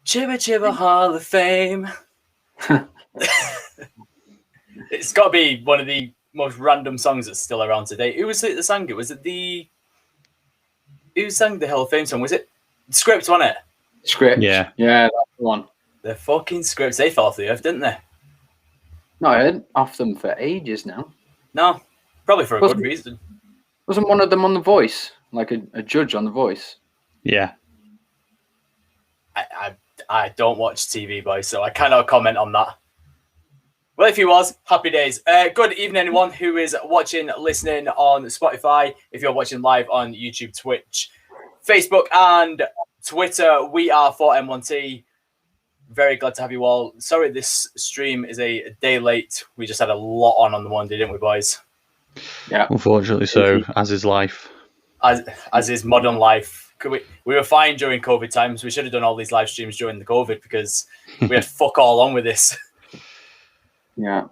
Chibba Chibba Hall of Fame. It's got to be one of the most random songs that's still around today. Who was it that sang it? Was it who sang the Hall of Fame song? Was it Script, wasn't it? Script. Yeah, that's the one. The fucking Scripts. They fell off the earth, didn't they? No, I heard off them for ages now. No, probably for a good reason. Wasn't one of them on The Voice? Like a judge on The Voice? Yeah. I don't watch TV, boys, so I cannot comment on that. Well, if he was, happy days. Good evening, anyone who is watching, listening on Spotify. If you're watching live on YouTube, Twitch, Facebook, and Twitter, we are 4M1T. Very glad to have you all. Sorry, this stream is a day late. We just had a lot on the Monday, didn't we, boys? Yeah. Unfortunately so, as is life. As is modern life. We were fine during COVID times. We should have done all these live streams during the COVID because we had fuck all on with this. Yeah.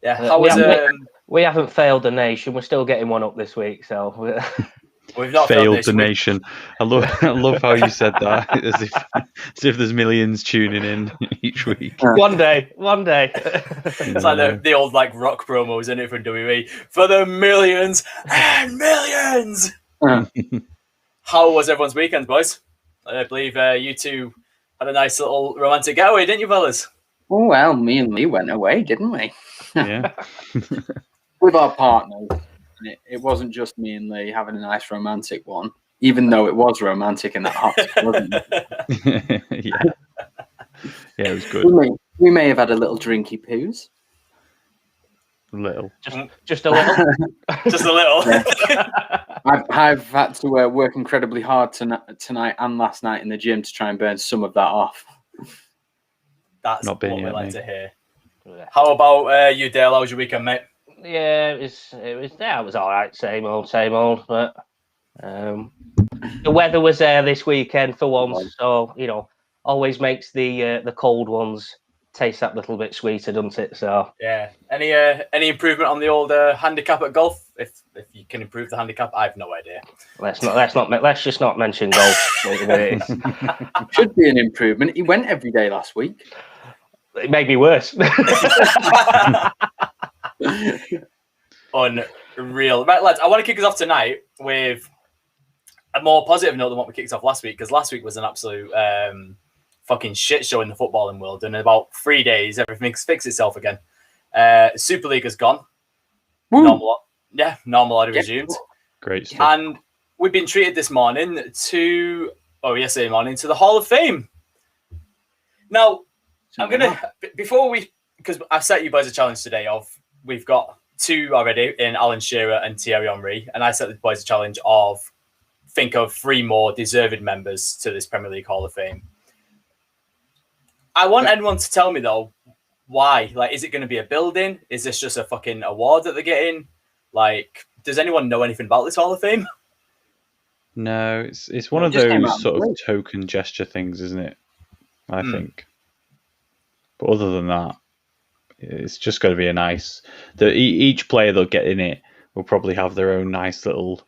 Yeah. How was we haven't failed the nation. We're still getting one up this week, so we've not failed the nation. I love how you said that, as if there's millions tuning in each week. One day. It's like the old rock promos, isn't it, from WWE? For the millions and millions. How was everyone's weekend, boys? I believe you two had a nice little romantic getaway, didn't you, fellas? Oh, well, me and Lee went away, didn't we? Yeah. With our partners. It wasn't just me and Lee having a nice romantic one, even though it was romantic in that hot, wasn't it? Yeah, it was good. We may have had a little drinky poos. Little. Just a little. Just a little. Yeah. I've had to work incredibly hard tonight and last night in the gym to try and burn some of that off. That's not what we like to hear. How about you, Dale? How was your weekend, mate? Yeah, it was all right. Same old. But the weather was there this weekend for once, so always makes the cold ones taste that little bit sweeter, doesn't it? So yeah. Any improvement on the old handicap at golf? If you can improve the handicap, I have no idea. Let's just not mention golf. Should be an improvement. He went every day last week. It made me worse. Unreal. Right, lads, I want to kick us off tonight with a more positive note than what we kicked off last week, because last week was an absolute fucking shit show in the footballing world, and in about 3 days, everything's fixed itself again. Super League has gone. Woo. Normal order resumed. Great stuff. And we've been treated yesterday morning to the Hall of Fame. Now, I'm going to, because I've set you boys a challenge today we've got two already in Alan Shearer and Thierry Henry, and I set the boys a challenge of think of 3 more deserving members to this Premier League Hall of Fame. I want anyone to tell me, though, why. Is it going to be a building? Is this just a fucking award that they're getting? Does anyone know anything about this Hall of Fame? No, it's one of those sort of token gesture things, isn't it? I think. But other than that, it's just going to be a nice... Each player they'll get in it will probably have their own nice little...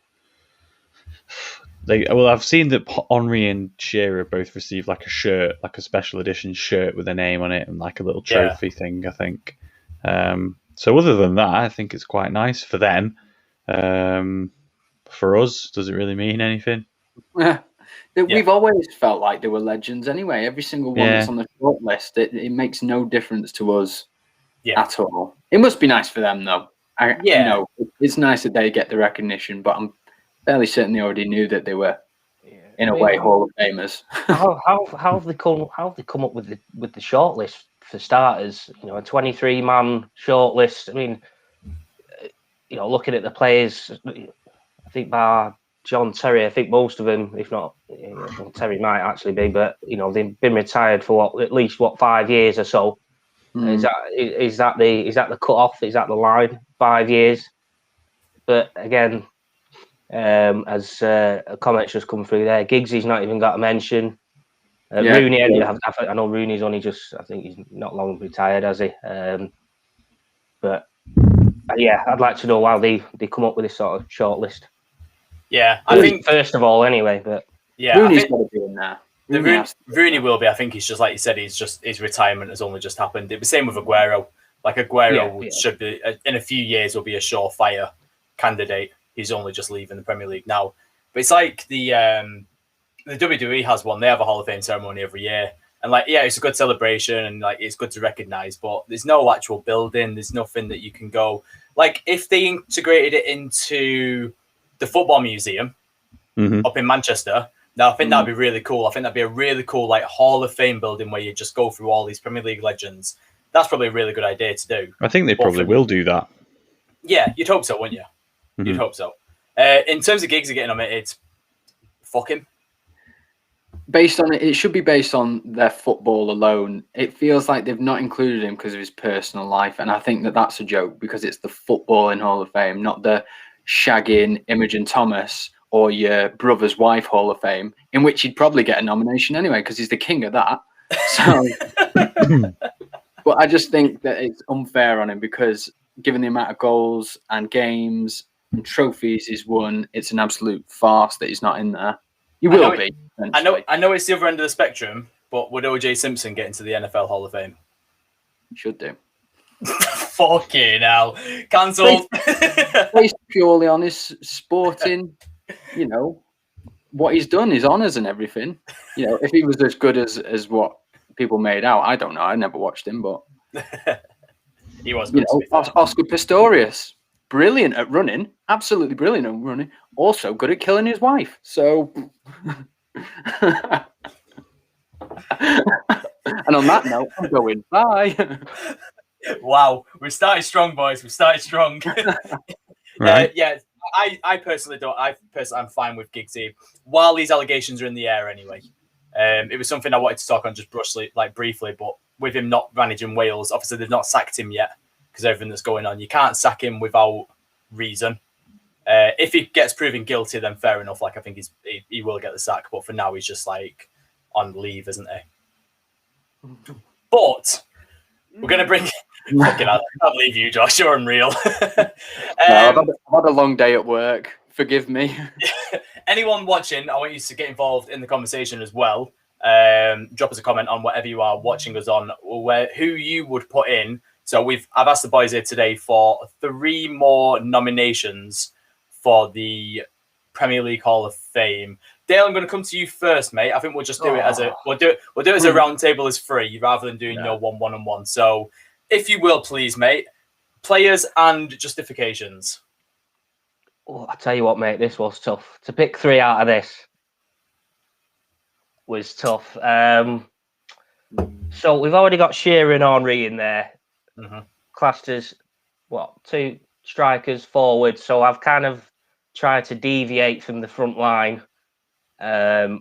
I've seen that Henry and Shearer both received a shirt, a special edition shirt with a name on it and a little trophy thing, I think. So other than that, I think it's quite nice for them. For us, does it really mean anything? We've always felt like they were legends anyway. Every single one that's on the short list, it makes no difference to us at all. It must be nice for them, though. It's nice that they get the recognition, but I'm fairly certain they already knew that they were, in a way, Hall of Famers. how have they come up with the shortlist for starters? A 23-man shortlist. I mean, looking at the players, I think bar John Terry, I think most of them, if not Terry might actually be, but they've been retired for at least 5 years or so. Is that the cut off? Is that the line? 5 years? But again, as a comment's just come through there, Giggsy's not even got a mention. Rooney, I know Rooney's only I think he's not long retired, has he? But I'd like to know why they come up with this sort of short list. Yeah, I think first of all, anyway. But Rooney's got to be in there. Rooney will be. I think he's just like you said. His retirement has only just happened. It was the same with Aguero. Like Aguero should be in a few years will be a surefire candidate. He's only just leaving the Premier League now. But it's like the WWE has one. They have a Hall of Fame ceremony every year, and like it's a good celebration and like it's good to recognise. But there's no actual building. There's nothing that you can go. Like if they integrated it into the football museum up in Manchester. Now, I think that'd be really cool. I think that'd be a really cool like Hall of Fame building where you just go through all these Premier League legends. That's probably a really good idea to do. I think they probably will do that. Yeah, you'd hope so, wouldn't you? You'd hope so. In terms of gigs are getting omitted, fuck him. Based on it should be based on their football alone. It feels like they've not included him because of his personal life, and I think that's a joke because it's the footballing Hall of Fame, not the shagging Imogen Thomas or your brother's wife Hall of Fame, in which he'd probably get a nomination anyway because he's the king of that. So, but I just think that it's unfair on him because given the amount of goals and games and trophies he's won, it's an absolute farce that he's not in there. He will be. I know it's the other end of the spectrum, but would O.J. Simpson get into the NFL Hall of Fame? He should do. Fucking hell. Cancelled. Based purely on his sporting, what he's done, his honours and everything. If he was as good as what people made out, I don't know. I never watched him, but he was good. Oscar Pistorius, brilliant at running, absolutely brilliant at running, also good at killing his wife. So, and on that note, I'm going bye. Wow, we started strong, boys. We started strong. Right. I personally don't. I'm fine with Giggsy while these allegations are in the air. Anyway, it was something I wanted to talk on just briefly. But with him not managing Wales, obviously they've not sacked him yet because everything that's going on. You can't sack him without reason. If he gets proven guilty, then fair enough. Like I think he will get the sack. But for now, he's just like on leave, isn't he? But we're gonna bring. Fucking hell, I can't believe you, Josh. You're unreal. I've had a long day at work. Forgive me. Anyone watching, I want you to get involved in the conversation as well. Drop us a comment on whatever you are watching us on, who you would put in. So I've asked the boys here today for 3 more nominations for the Premier League Hall of Fame. Dale, I'm going to come to you first, mate. I think we'll just do it as we'll do it as a round table as 3 rather than doing no 1 and 1. So. If you will, please, mate. Players and justifications. Oh, I tell you what, mate, this was tough. To pick 3 out of this was tough. So we've already got Shearer and Henry in there. Classed as, 2 strikers forward. So I've kind of tried to deviate from the front line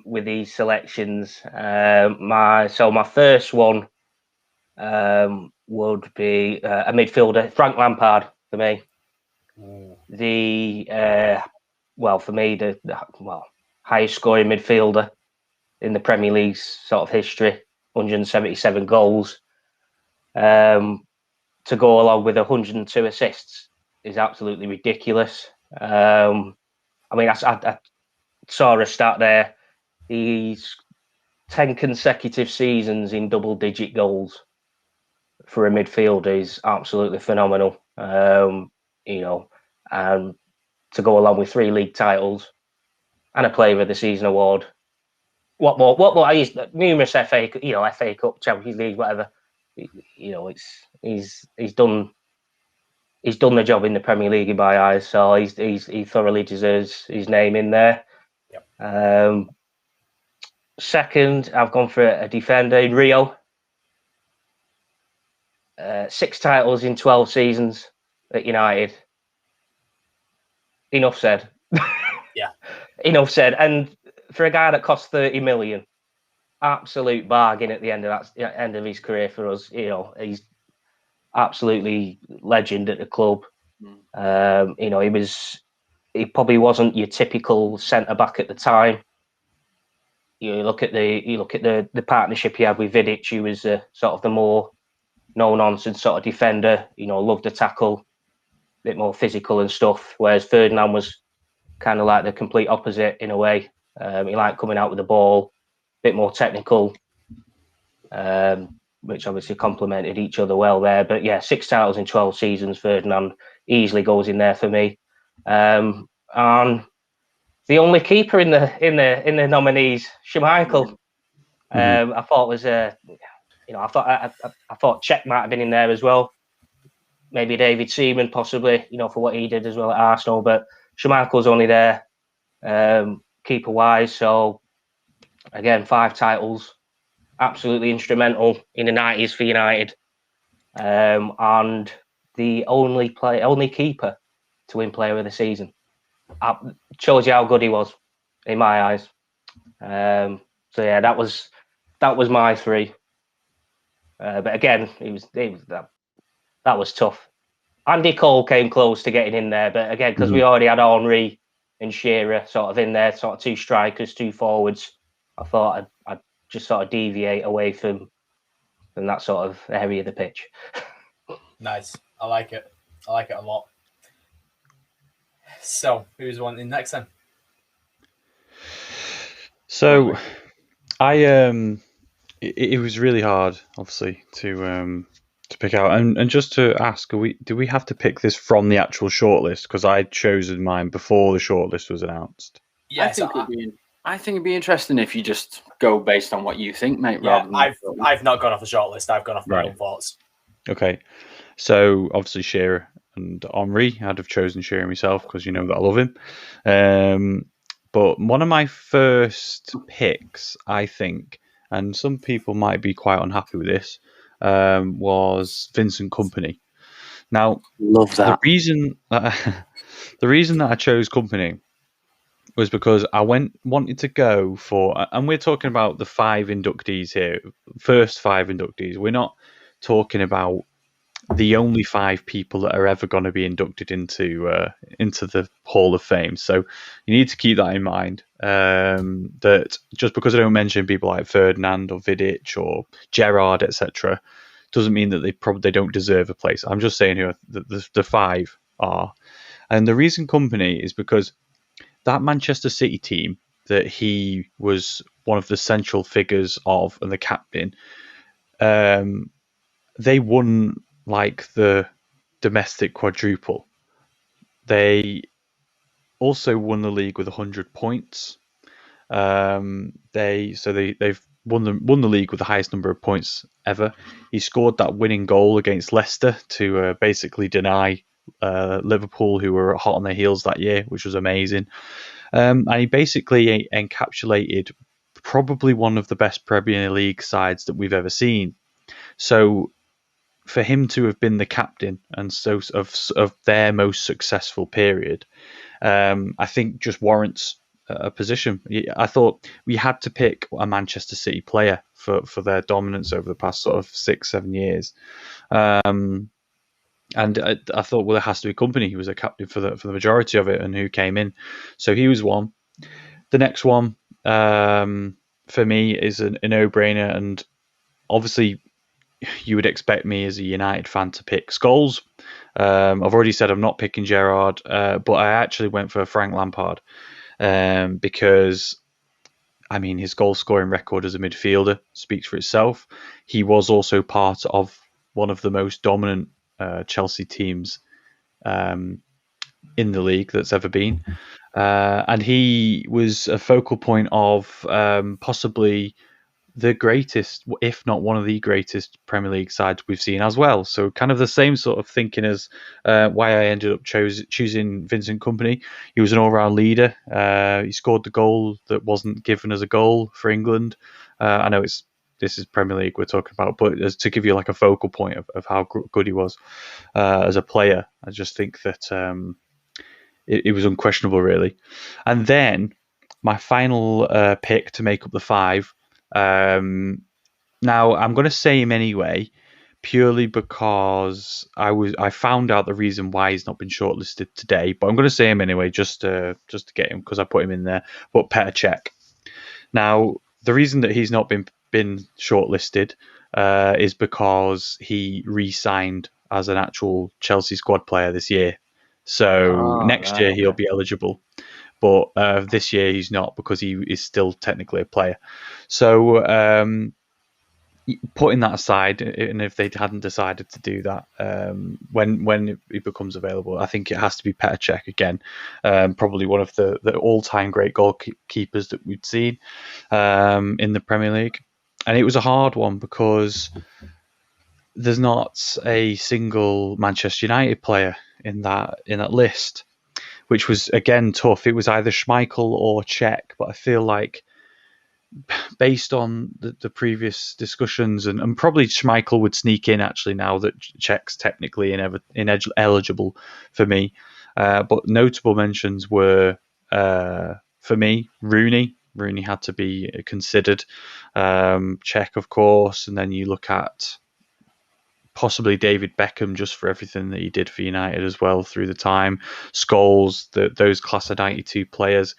with these selections. My first one would be a midfielder, Frank Lampard, for me. For me, the highest scoring midfielder in the Premier League's sort of history, 177 goals. To go along with 102 assists is absolutely ridiculous. I saw a stat there. He's 10 consecutive seasons in double-digit goals. For a midfielder is absolutely phenomenal, and to go along with 3 league titles and a Player of the Season award. What more? He's numerous FA Cup, Champions League, whatever. He's done the job in the Premier League in my eyes. So he thoroughly deserves his name in there. Yep. Second, I've gone for a defender in Rio. 6 titles in 12 seasons at United. Enough said. Yeah. Enough said. And for a guy that cost 30 million, absolute bargain at the end of his career for us. He's absolutely legend at the club. He probably wasn't your typical centre back at the time. You look at the partnership he had with Vidic, who was sort of the more no-nonsense sort of defender, loved to tackle, a bit more physical and stuff, whereas Ferdinand was kind of like the complete opposite in a way. He liked coming out with the ball, bit more technical, which obviously complemented each other well there. But yeah, 6 titles in 12 seasons. Ferdinand easily goes in there for me. And the only keeper in the nominees, Schmeichel, I thought was I thought Czech might have been in there as well. Maybe David Seaman, possibly, for what he did as well at Arsenal. But Schmeichel's only there, keeper wise. So again, 5 titles, absolutely instrumental in the 90s for United, and the only keeper to win Player of the Season. Shows you how good he was in my eyes. So yeah, that was my 3. But again, that was tough. Andy Cole came close to getting in there, but again, because we already had Henry and Shearer sort of in there, sort of 2 strikers, 2 forwards, I thought I'd just sort of deviate away from that sort of area of the pitch. Nice. I like it. I like it a lot. So, who's wanting next then? So, it was really hard, obviously, to pick out, and just to ask, do we have to pick this from the actual shortlist? Because I'd chosen mine before the shortlist was announced. Yeah, I think it'd be interesting if you just go based on what you think, mate. Yeah, I've not gone off the shortlist. I've gone off my own thoughts. Okay, so obviously Shearer and Henry. I'd have chosen Shearer myself because you know that I love him. But one of my first picks, I think, and some people might be quite unhappy with this, was Vincent Kompany. Now, love that. The reason that I chose Kompany was because I wanted to go for, and we're talking about the 5 inductees here, first 5 inductees. We're not talking about the only 5 people that are ever going to be inducted into the Hall of Fame. So you need to keep that in mind. That just because I don't mention people like Ferdinand or Vidic or Gerrard, etc., doesn't mean that they don't deserve a place. I'm just saying who the 5 are, and the reason Kompany is because that Manchester City team that he was one of the central figures of and the captain, they won like the domestic quadruple. They also won the league with 100 points. They've won the league with the highest number of points ever. He scored that winning goal against Leicester to basically deny Liverpool, who were hot on their heels that year, which was amazing. And he basically encapsulated probably one of the best Premier League sides that we've ever seen. So for him to have been the captain and so of their most successful period, I think just warrants a position. I thought we had to pick a Manchester City player for their dominance over the past sort of 6-7 years. And I thought, well, it has to be Kompany. He was a captain for the majority of it, and who came in. So he was one. The next one for me is a no-brainer, and obviously you would expect me as a United fan to pick Scholes. I've already said I'm not picking Gerrard, but I actually went for Frank Lampard because, I mean, his goal-scoring record as a midfielder speaks for itself. He was also part of one of the most dominant Chelsea teams in the league that's ever been. And he was a focal point of possibly the greatest, if not one of the greatest Premier League sides we've seen as well. So kind of the same sort of thinking as why I ended up choosing Vincent Kompany. He was an all-round leader. He scored the goal that wasn't given as a goal for England. I know this is Premier League we're talking about, but as to give you like a focal point of how good he was as a player, I just think that it was unquestionable, really. And then my final pick to make up the 5. Now I'm going to say him anyway, purely because I found out the reason why he's not been shortlisted today. But I'm going to say him anyway, just to get him because I put him in there. But Petr Cech. Now the reason that he's not been shortlisted is because he re-signed as an actual Chelsea squad player this year. So next year he'll be eligible. but this year he's not because he is still technically a player. So putting that aside, and if they hadn't decided to do that when it becomes available, I think it has to be Petr Cech again. Probably one of the all-time great goalkeepers that we'd seen in the Premier League. And it was a hard one because there's not a single Manchester United player in that list, which was again tough. It was either Schmeichel or Cech, but I feel like based on the previous discussions, and probably Schmeichel would sneak in actually now that Cech's technically ineligible for me. But notable mentions were for me Rooney. Rooney had to be considered. Cech, of course, and then you look at possibly David Beckham just for everything that he did for United as well through the time. Scholes, those class of 92 players.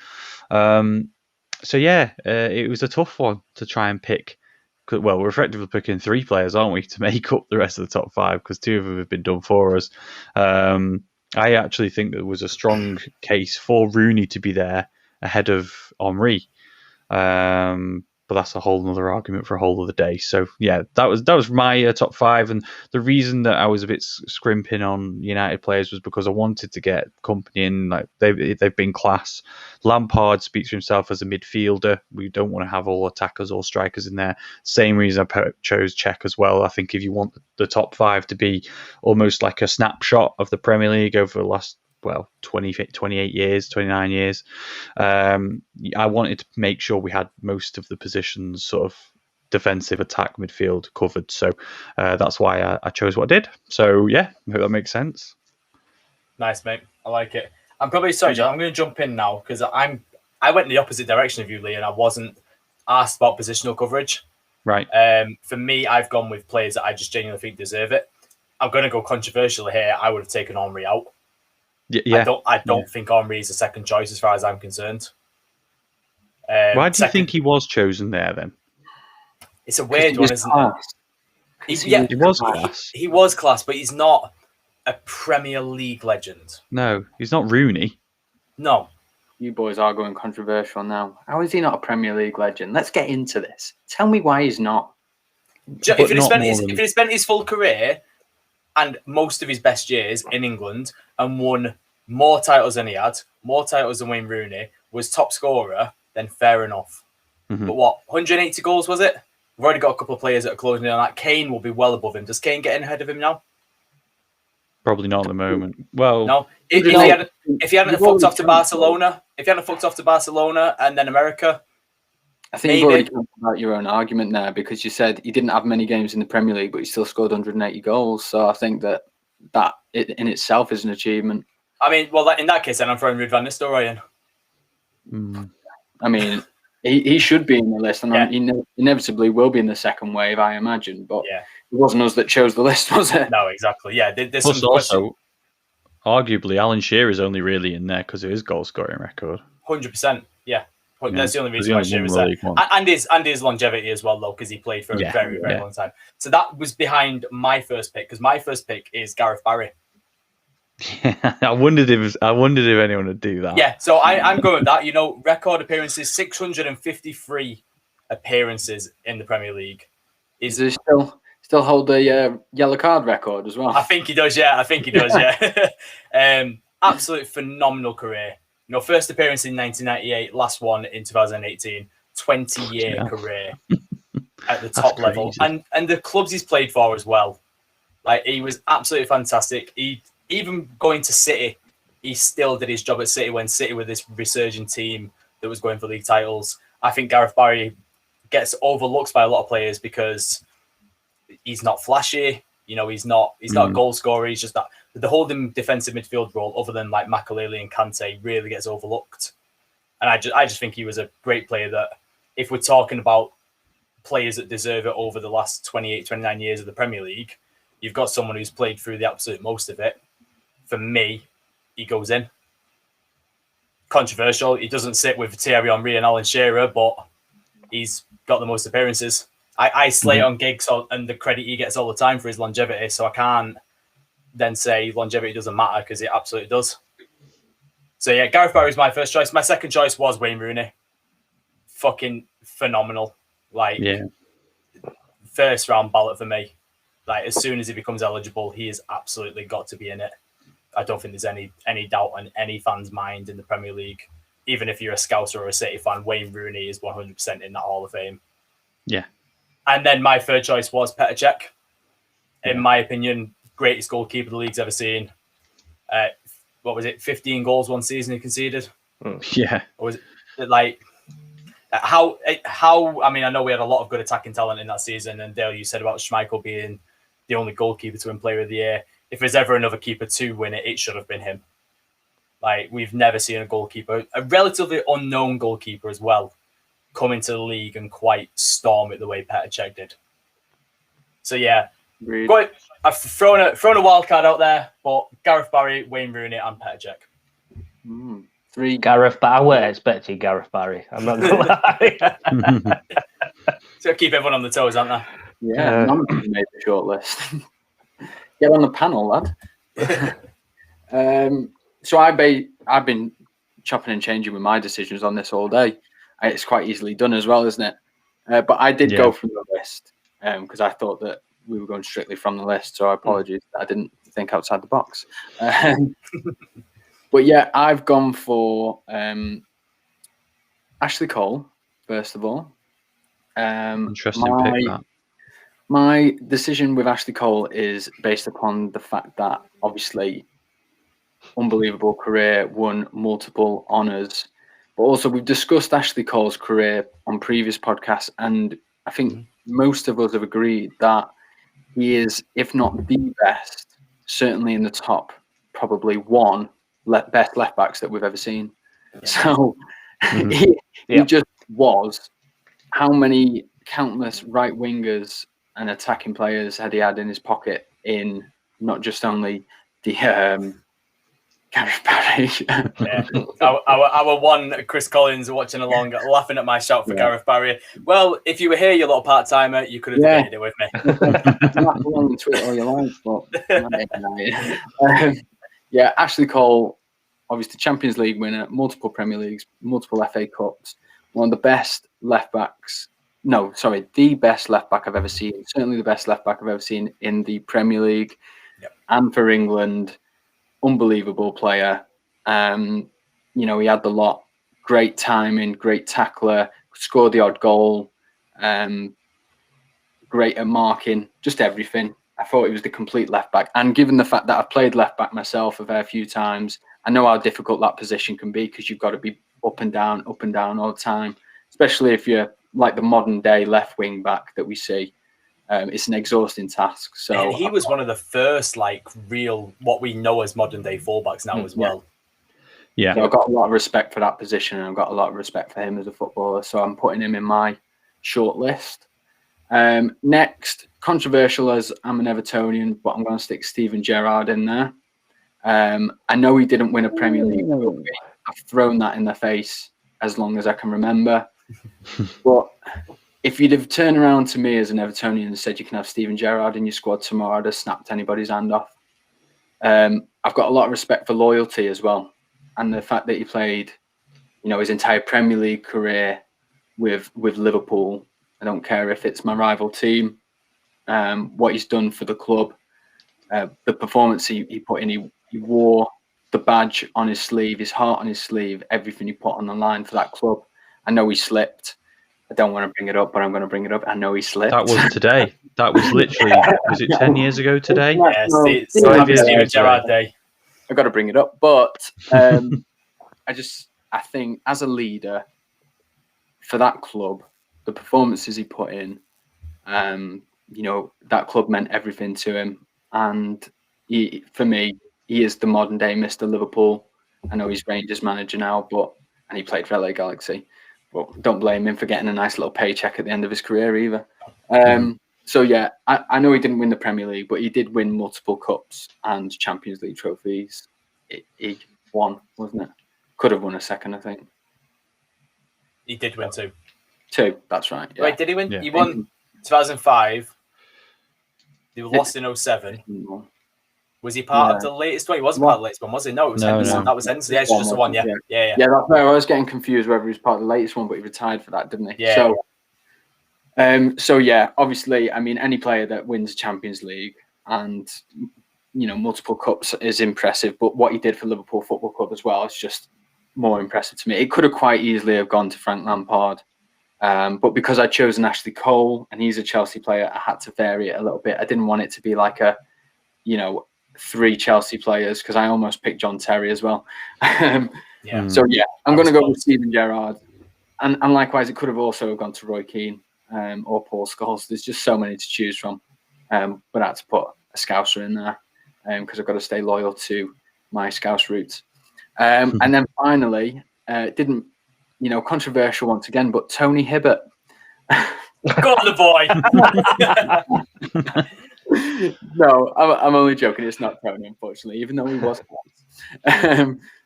So yeah, it was a tough one to try and pick. Well, we're effectively picking 3 players, aren't we, to make up the rest of the top 5 because 2 of them have been done for us. I actually think there was a strong case for Rooney to be there ahead of Henry. But that's a whole other argument for a whole other day. So yeah, that was my top 5, and the reason that I was a bit scrimping on United players was because I wanted to get company in. Like they've been class. Lampard speaks for himself as a midfielder. We don't want to have all attackers or strikers in there. Same reason I chose Cech as well. I think if you want the top 5 to be almost like a snapshot of the Premier League over the last 28 years, 29 years. I wanted to make sure we had most of the positions sort of defensive, attack, midfield covered. So that's why I chose what I did. So yeah, I hope that makes sense. Nice, mate. I like it. I'm probably sorry, John. I'm going to jump in now because I went in the opposite direction of you, Lee, and I wasn't asked about positional coverage. Right. For me, I've gone with players that I just genuinely think deserve it. I'm going to go controversial here. I would have taken Henry out. Yeah. I don't think Henry is a second choice as far as I'm concerned. Why do you think he was chosen there then? It's a weird one, isn't it? He was class. He was class, but he's not a Premier League legend. No, he's not Rooney. No. You boys are going controversial now. How is he not a Premier League legend? Let's get into this. Tell me why he's not. If he spent his full career and most of his best years in England and won more titles than he had, more titles than Wayne Rooney, was top scorer, then fair enough. Mm-hmm. But 180 goals was it? We've already got a couple of players that are closing in on that. Kane will be well above him. Does Kane get in ahead of him now? Probably not at the moment. Well, no. If he hadn't fucked off to Barcelona, and then America, I think you've already talked about your own argument there because you said he didn't have many games in the Premier League, but he still scored 180 goals. So I think that in itself is an achievement. I mean, well, in that case, then I'm throwing Ruud van Nistelrooy in. I mean, he should be in the list, and he inevitably will be in the second wave, I imagine. But it wasn't us that chose the list, was it? No, exactly. Yeah, there's plus some also, arguably, Alan Shearer's only really in there because of his goal-scoring record. 100%, yeah. That's the only reason why Shearer's there. And his longevity as well, though, because he played for a very, very long time. So that was behind my first pick, because my first pick is Gareth Barry. Yeah, I wondered if anyone would do that. Yeah, so I'm going with that. You know, record appearances, 653 appearances in the Premier League. Is he still hold the yellow card record as well? I think he does, yeah. Absolute phenomenal career. You know, first appearance in 1998, last one in 2018. 20-year career at the top level. And the clubs he's played for as well. Like, he was absolutely fantastic. Even going to City, he still did his job at City when City were this resurgent team that was going for league titles. I think Gareth Barry gets overlooked by a lot of players because he's not flashy. You know, he's not a goal scorer. He's just that the holding defensive midfield role, other than like Makelele and Kante, really gets overlooked. And I just think he was a great player that, if we're talking about players that deserve it over the last 28, 29 years of the Premier League, you've got someone who's played through the absolute most of it. For me, he goes in. Controversial. He doesn't sit with Thierry Henry and Alan Shearer, but he's got the most appearances. I slate on Giggs and the credit he gets all the time for his longevity, so I can't then say longevity doesn't matter because it absolutely does. So yeah, Gareth Barry was my first choice. My second choice was Wayne Rooney. Fucking phenomenal. Like, first round ballot for me. Like, as soon as he becomes eligible, he has absolutely got to be in it. I don't think there's any doubt on any fan's mind in the Premier League. Even if you're a Scouser or a City fan, Wayne Rooney is 100% in that Hall of Fame. Yeah. And then my third choice was Petr Cech. In my opinion, greatest goalkeeper the league's ever seen. What was it? 15 goals one season he conceded. Yeah. Or was it like how? I mean, I know we had a lot of good attacking talent in that season, and Dale, you said about Schmeichel being the only goalkeeper to win Player of the Year. If there's ever another keeper to win it, it should have been him. Like, we've never seen a goalkeeper, a relatively unknown goalkeeper as well, come into the league and quite storm it the way Petr Cech did. So yeah, I've thrown a wild card out there, but Gareth Barry, Wayne Rooney, and Petr Cech. 3 Gareth Barry. I were expecting Gareth Barry. I'm not gonna lie. So keep everyone on the toes, aren't they? Yeah, none of them made the short list. Get on the panel, lad. So I've been chopping and changing with my decisions on this all day. It's quite easily done as well, isn't it? But I did go from the list because I thought that we were going strictly from the list. So I apologize. I didn't think outside the box. But yeah, I've gone for Ashley Cole, first of all. Interesting pick, that. My decision with Ashley Cole is based upon the fact that, obviously, unbelievable career, won multiple honours. But also, we've discussed Ashley Cole's career on previous podcasts, and I think most of us have agreed that he is, if not the best, certainly in the top, probably one best left backs that we've ever seen. Yeah. So he just was. How many countless right wingers and attacking players had he had in his pocket in not just only the Gareth Barry. Yeah. Our one Chris Collins watching along, laughing at my shout for Gareth Barry. Well, if you were here, you little part timer, you could have debated it with me. Laugh along and tweet all your life, but Ashley Cole, obviously Champions League winner, multiple Premier Leagues, multiple FA Cups, one of the best left backs. No, sorry, the best left back I've ever seen. Certainly the best left back I've ever seen in the Premier League and for England. Unbelievable player. He had the lot. Great timing, great tackler, scored the odd goal. Great at marking, just everything. I thought he was the complete left back. And given the fact that I've played left back myself a fair few times, I know how difficult that position can be because you've got to be up and down all the time, especially if you're like the modern day left wing back that we see. It's an exhausting task. So and he was one of the first, like, real what we know as modern day fullbacks now as well. Yeah, so I've got a lot of respect for that position, and I've got a lot of respect for him as a footballer. So I'm putting him in my short list. Next, controversial as I'm an Evertonian, but I'm going to stick Steven Gerrard in there. I know he didn't win a Premier League trophy. I've thrown that in their face as long as I can remember. But if you'd have turned around to me as an Evertonian and said you can have Steven Gerrard in your squad tomorrow, I'd have snapped anybody's hand off. I've got a lot of respect for loyalty as well. And the fact that he played, his entire Premier League career with Liverpool. I don't care if it's my rival team. What he's done for the club, the performance he put in, he wore the badge on his sleeve, his heart on his sleeve, everything he put on the line for that club. I know he slipped. I don't want to bring it up, but I'm going to bring it up. I know he slipped. That was today. That was literally, was it 10 years ago today? Yeah, Steven Gerrard Day. I've got to bring it up. But I think as a leader for that club, the performances he put in, that club meant everything to him. And for me, he is the modern day Mr. Liverpool. I know he's Rangers manager now, and he played for LA Galaxy. But don't blame him for getting a nice little paycheck at the end of his career either. I know he didn't win the Premier League, but he did win multiple cups and Champions League trophies. He won, wasn't it? Could have won a second, I think. He did win two. Two, that's right. Yeah. Wait, did he win? Yeah. He won 2005. They lost in 07. Was he part of the latest one? He wasn't part of the latest one, was he? No, it was Henderson. No. That was Henderson. Yeah, it's just the one. Yeah, that's where I was getting confused whether he was part of the latest one, but he retired for that, didn't he? Yeah. So yeah, obviously, I mean, any player that wins Champions League and multiple cups is impressive, but what he did for Liverpool Football Club as well is just more impressive to me. It could have quite easily have gone to Frank Lampard, but because I chose Ashley Cole and he's a Chelsea player, I had to vary it a little bit. I didn't want it to be like a 3 Chelsea players, because I almost picked John Terry as well. So yeah, I'm going to go with Steven Gerrard, and likewise it could have also gone to Roy Keane or Paul Scholes. There's just so many to choose from, but I had to put a Scouser in there because I've got to stay loyal to my Scouse roots. And then finally, controversial once again, but Tony Hibbert. Go on, the boy. No, I'm only joking. It's not Tony, unfortunately, even though he was.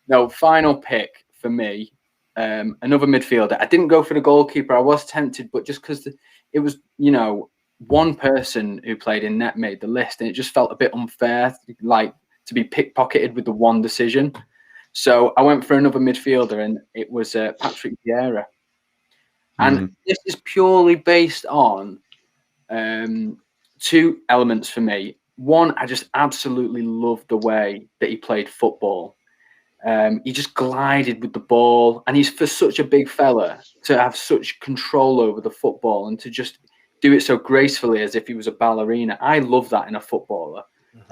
No, final pick for me, another midfielder. I didn't go for the goalkeeper. I was tempted, but just because it was, one person who played in net made the list, and it just felt a bit unfair, like to be pickpocketed with the one decision. So I went for another midfielder, and it was Patrick Guerra. And this is purely based on 2 elements for me. One, I just absolutely loved the way that he played football. He just glided with the ball, and he's for such a big fella to have such control over the football and to just do it so gracefully as if he was a ballerina. I love that in a footballer.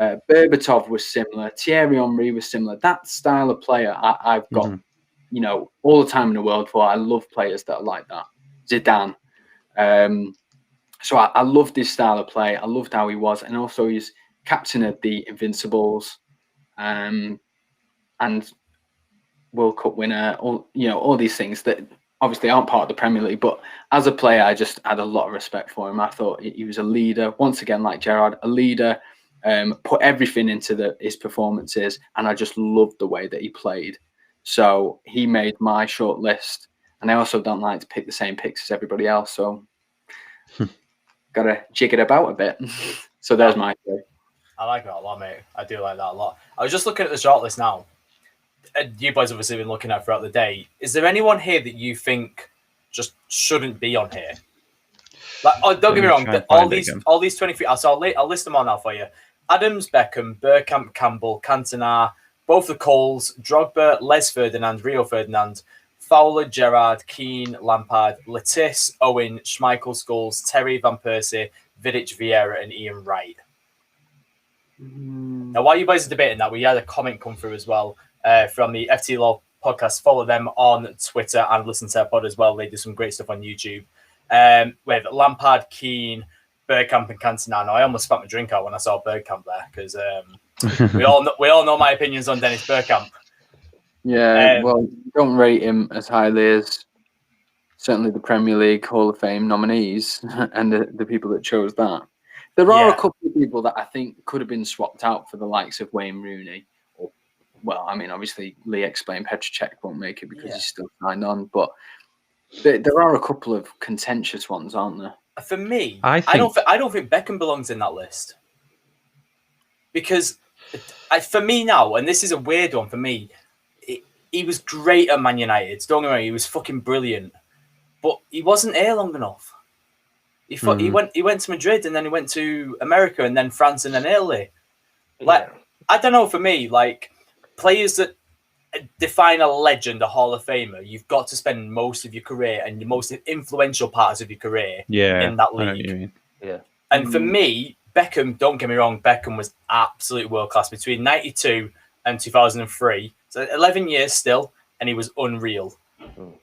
Berbatov was similar. Thierry Henry was similar. That style of player I've got, all the time in the world for. I love players that are like that. Zidane. So I loved his style of play. I loved how he was, and also he's captain of the Invincibles, and World Cup winner. All these things that obviously aren't part of the Premier League, but as a player, I just had a lot of respect for him. I thought he was a leader. Once again, like Gerrard, a leader. Put everything into his performances, and I just loved the way that he played. So he made my short list, and I also don't like to pick the same picks as everybody else. So. Gotta jig it about a bit. So there's my pick. I like that a lot, mate. I do like that a lot. I was just looking at the shortlist now. You boys obviously been looking at throughout the day. Is there anyone here that you think just shouldn't be on here? Like, don't get me wrong. All these 23. So I'll list them all now for you. Adams, Beckham, Bergkamp, Campbell, Cantona, both the Coles, Drogba, Les Ferdinand, Rio Ferdinand, Fowler, Gerrard, Keane, Lampard, Lettice, Owen, Schmeichel, Scholes, Terry, Van Persie, Vidic, Vieira, and Ian Wright. Now, while you guys are debating that, we had a comment come through as well from the FT Law podcast. Follow them on Twitter and listen to their pod as well. They do some great stuff on YouTube. With Lampard, Keane, Bergkamp, and Cantona. Now, I almost spat my drink out when I saw Bergkamp there because we all know my opinions on Dennis Bergkamp. Yeah, well, don't rate him as highly as certainly the Premier League Hall of Fame nominees and the people that chose that. There are a couple of people that I think could have been swapped out for the likes of Wayne Rooney. Well, I mean, obviously, Lee explained Petr Cech won't make it because he's still signed on, but there are a couple of contentious ones, aren't there? For me, I don't think Beckham belongs in that list because for me now, and this is a weird one for me. He was great at Man United. Don't get me wrong, he was fucking brilliant, but he wasn't here long enough. He went to Madrid, and then he went to America, and then France, and then Italy. I don't know. For me, like players that define a legend, a Hall of Famer, you've got to spend most of your career and the most influential parts of your career in that league. And for me, Beckham. Don't get me wrong, Beckham was absolute world class between '92 and 2003. So 11 years still, and he was unreal.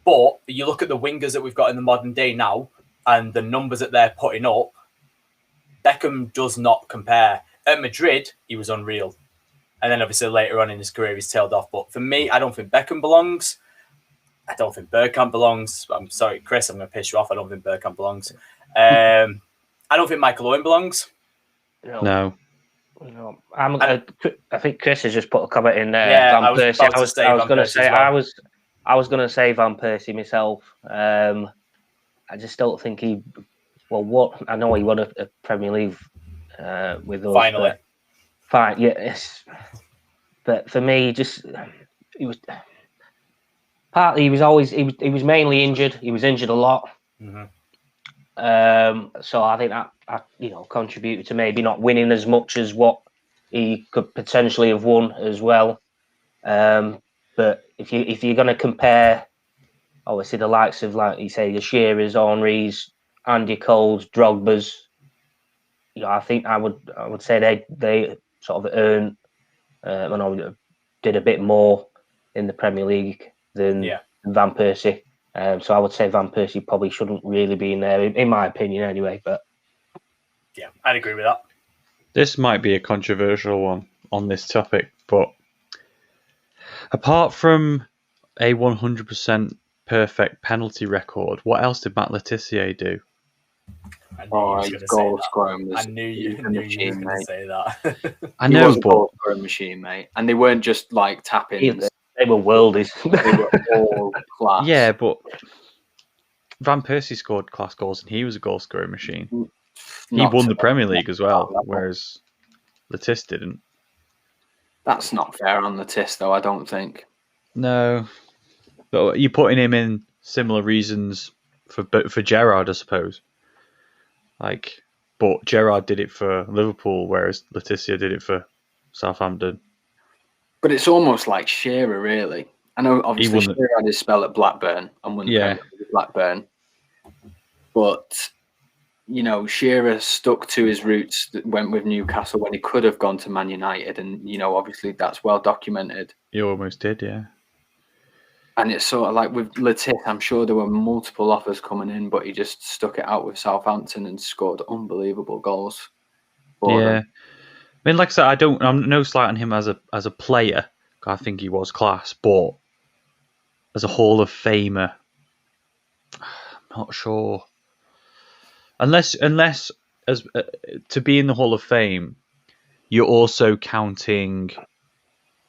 But you look at the wingers that we've got in the modern day now and the numbers that they're putting up, Beckham does not compare. At Madrid, he was unreal. And then obviously later on in his career, he's tailed off. But for me, I don't think Beckham belongs. I don't think Bergkamp belongs. I'm sorry, Chris, I'm going to piss you off. I don't think Bergkamp belongs. I don't think Michael Owen belongs. No. I think Chris has just put a comment in there. Yeah, Van Persie. I was going to say I was going to say Van Persie myself. I just don't think he. Well, what I know he won a Premier League with us. fine. Yes, but for me, just he was partly he was mainly injured. He was injured a lot. Mm-hmm. So I think that contributed to maybe not winning as much as what he could potentially have won as well. But if you're going to compare, obviously the likes of, like you say, the Shearers, Henrys, Andy Coles, Drogba's, I think I would say they sort of earned and did a bit more in the Premier League than Van Persie. So I would say Van Persie probably shouldn't really be in there, in my opinion, anyway. But yeah, I'd agree with that. This might be a controversial one on this topic, but apart from a 100% perfect penalty record, what else did Matt Le Tissier do? His goal scoring was. I knew you were going to say that. I know, he was a goal scoring machine, mate, and they weren't just like tapping. They were worldies. They were all class. Yeah, but Van Persie scored class goals, and he was a goal scoring machine. He won the Premier League as well, whereas Le Tiss didn't. That's not fair on Le Tiss, though. I don't think. No, but you're putting him in similar reasons for Gerrard, I suppose. But Gerrard did it for Liverpool, whereas Le Tissier did it for Southampton. But it's almost like Shearer, really. I know, obviously, Shearer had his spell at Blackburn and won the Premier League at Blackburn. But, Shearer stuck to his roots, that went with Newcastle when he could have gone to Man United. And, obviously, that's well documented. He almost did, yeah. And it's sort of like with Le Tiss, I'm sure there were multiple offers coming in, but he just stuck it out with Southampton and scored unbelievable goals. Yeah. I mean, like I said, I'm no slight on him as a player. I think he was class, but as a Hall of Famer, I'm not sure. Unless as to be in the Hall of Fame, you're also counting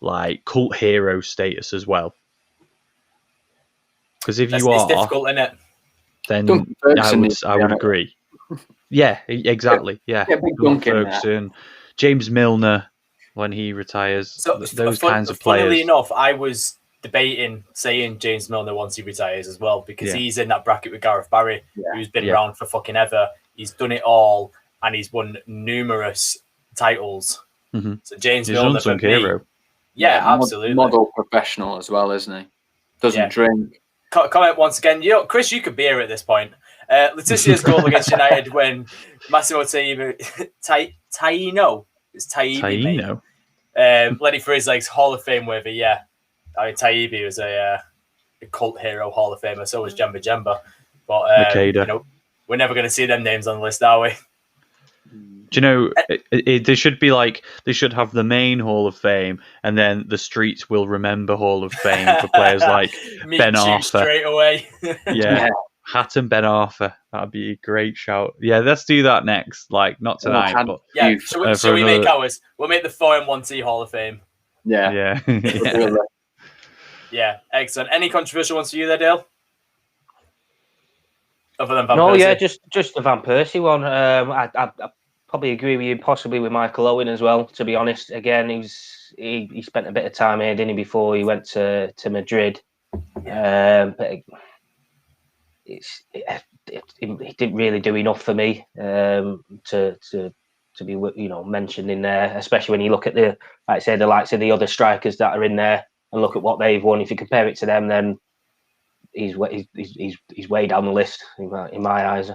like cult hero status as well. Because if you are, it's difficult, isn't it? Then I would agree. Yeah, exactly. Yeah, Ferguson, James Milner when he retires. So, those kinds of players. Funnily enough, I was debating saying James Milner once he retires as well, because he's in that bracket with Gareth Barry, who's been around for fucking ever. He's done it all, and he's won numerous titles. Mm-hmm. So James Milner for me, hero. Yeah, absolutely. Model professional as well, isn't he? Doesn't drink. Comment once again. Chris, you could be here at this point. Le Tissier's goal against United when Massimo Taino, it's Taibbi, let it for his legs, Hall of Fame worthy. Yeah, I mean Taibbi was a cult hero, Hall of Famer. So was Jemba Jemba. But we're never going to see them names on the list, are we? Do you know, they should have the main Hall of Fame, and then the streets will remember Hall of Fame for players like Ben Arthur. Straight away. Yeah. Hatton Ben Arthur. That'd be a great shout. Yeah, let's do that next. Like, not tonight, but yeah. Shall we make ours? We'll make the 4M1T Hall of Fame. Yeah. Yeah, excellent. Any controversial ones for you there, Dale? Other than Van Persie? Yeah, just the Van Persie one. I probably agree with you, possibly with Michael Owen as well, to be honest. Again, he spent a bit of time here, didn't he, before he went to Madrid. But it didn't really do enough for me to be mentioned in there, especially when you look at the likes of the other strikers that are in there and look at what they've won. If you compare it to them, then he's way down the list in my eyes.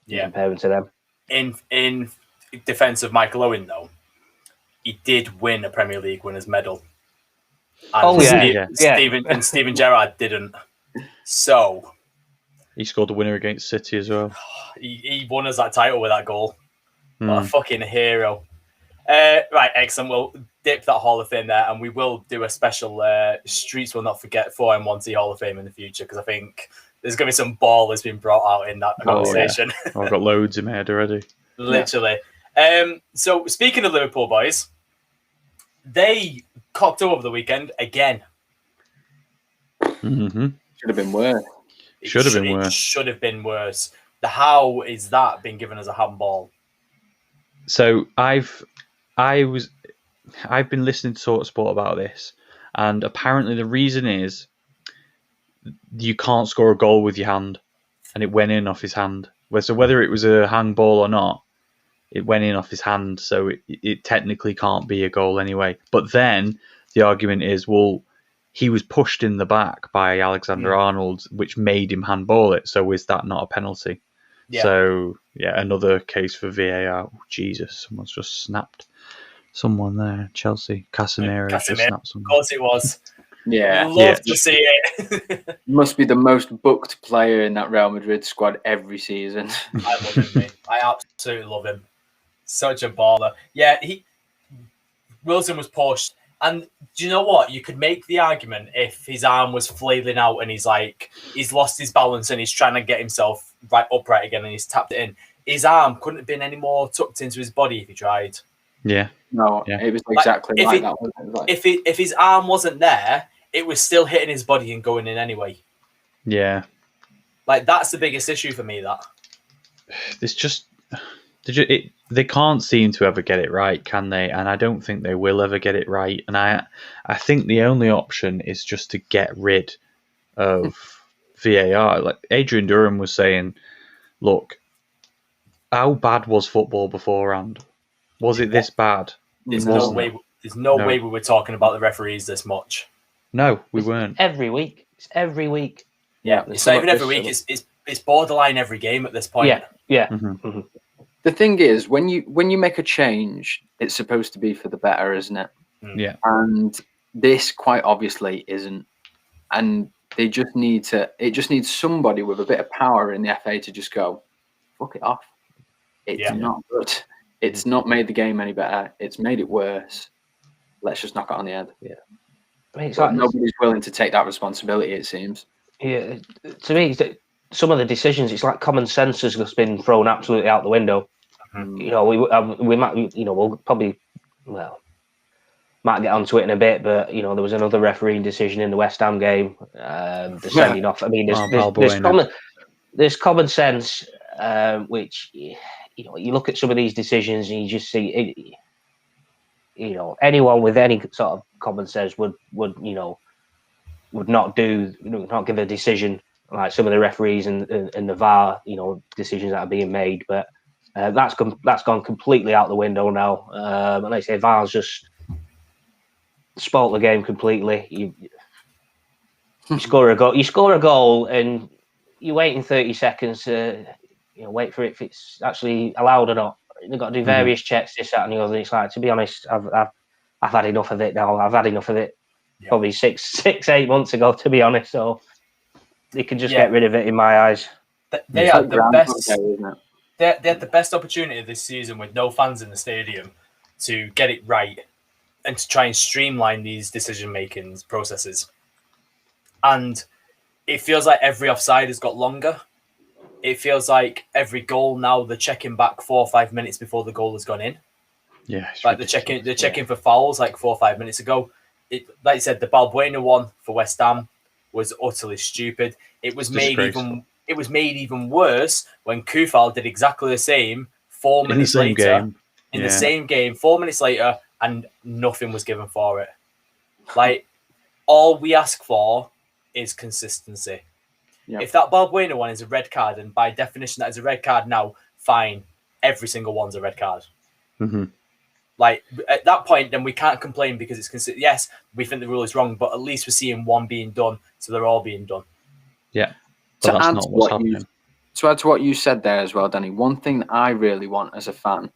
Comparing to them. In defense of Michael Owen, though, he did win a Premier League winners' medal. And Steven Gerrard didn't. So he scored the winner against City as well. He won us that title with that goal. What a fucking hero. Right, excellent. We'll dip that Hall of Fame there, and we will do a special Streets Will Not Forget 4M1T Hall of Fame in the future, because I think there's going to be some ballers being brought out in that conversation. Yeah. I've got loads in my head already. Literally. So speaking of Liverpool boys, they cocked up over the weekend again. Mm-hmm. Should have been worse. It should have been worse. The how is that been given as a handball? So I was I've been listening to TalkSport about this, and apparently the reason is you can't score a goal with your hand, and it went in off his hand. So whether it was a handball or not, it went in off his hand, so it technically can't be a goal anyway. But then the argument is, well, he was pushed in the back by Alexander-Arnold, which made him handball it. So is that not a penalty? Yeah. So, another case for VAR. Oh, Jesus, someone's just snapped someone there. Chelsea. Casemiro just snapped someone. Of course it was. Yeah. Love to see it. Must be the most booked player in that Real Madrid squad every season. I love him, mate. I absolutely love him. Such a baller. Yeah, Wilson was pushed. And do you know what? You could make the argument if his arm was flailing out and he's lost his balance and he's trying to get himself upright again and he's tapped it in. His arm couldn't have been any more tucked into his body if he tried. Yeah. No, it was exactly like that. If his arm wasn't there, it was still hitting his body and going in anyway. Yeah. That's the biggest issue for me, that. It's just... They can't seem to ever get it right, can they? And I don't think they will ever get it right. And I think the only option is just to get rid of VAR. Like Adrian Durham was saying, look, how bad was football beforehand? Was it this bad? There's no way we were talking about the referees this much. No, we weren't. Every week. It's every week. Yeah, it's not even every week. It's borderline every game at this point. Yeah. Mm-hmm. Mm-hmm. The thing is, when you make a change, it's supposed to be for the better, isn't it? Yeah. And this quite obviously isn't. And they just need to. It just needs somebody with a bit of power in the FA to just go, fuck it off. It's not good. It's not made the game any better. It's made it worse. Let's just knock it on the head. Yeah. I mean, nobody's willing to take that responsibility, it seems. Yeah. To me, some of the decisions, it's like common sense has just been thrown absolutely out the window. You know, we might, we'll probably, might get onto it in a bit, but there was another refereeing decision in the West Ham game, the sending off. I mean, there's common sense, which you look at some of these decisions and you just see it. Anyone with any sort of common sense would not give a decision like some of the referees and the VAR, decisions that are being made, but. That's gone completely out the window now. And like I say, VAR's just spoilt the game completely. You score a goal, and you're waiting 30 seconds to wait for it if it's actually allowed or not. You've got to do various checks, this, that, and the other. It's like, to be honest, I've had enough of it now. I've had enough of it probably 8 months ago, to be honest. So they can just get rid of it in my eyes. They are the best. They had the best opportunity this season with no fans in the stadium to get it right and to try and streamline these decision-making processes. And it feels like every offside has got longer. It feels like every goal now they're checking back 4 or 5 minutes before the goal has gone in. Yeah, like they're checking for fouls like 4 or 5 minutes ago. Like you said, the Balbuena one for West Ham was utterly stupid. It was made even worse when Kufal did exactly the same 4 minutes later. In the same game, 4 minutes later, and nothing was given for it. Like, all we ask for is consistency. Yep. If that Balbuena one is a red card, and by definition that is a red card now, fine. Every single one's a red card. Mm-hmm. Like, at that point, then we can't complain because it's consistent. Yes, we think the rule is wrong, but at least we're seeing one being done, so they're all being done. Yeah. To add to what you said there as well, Danny, one thing that I really want as a fan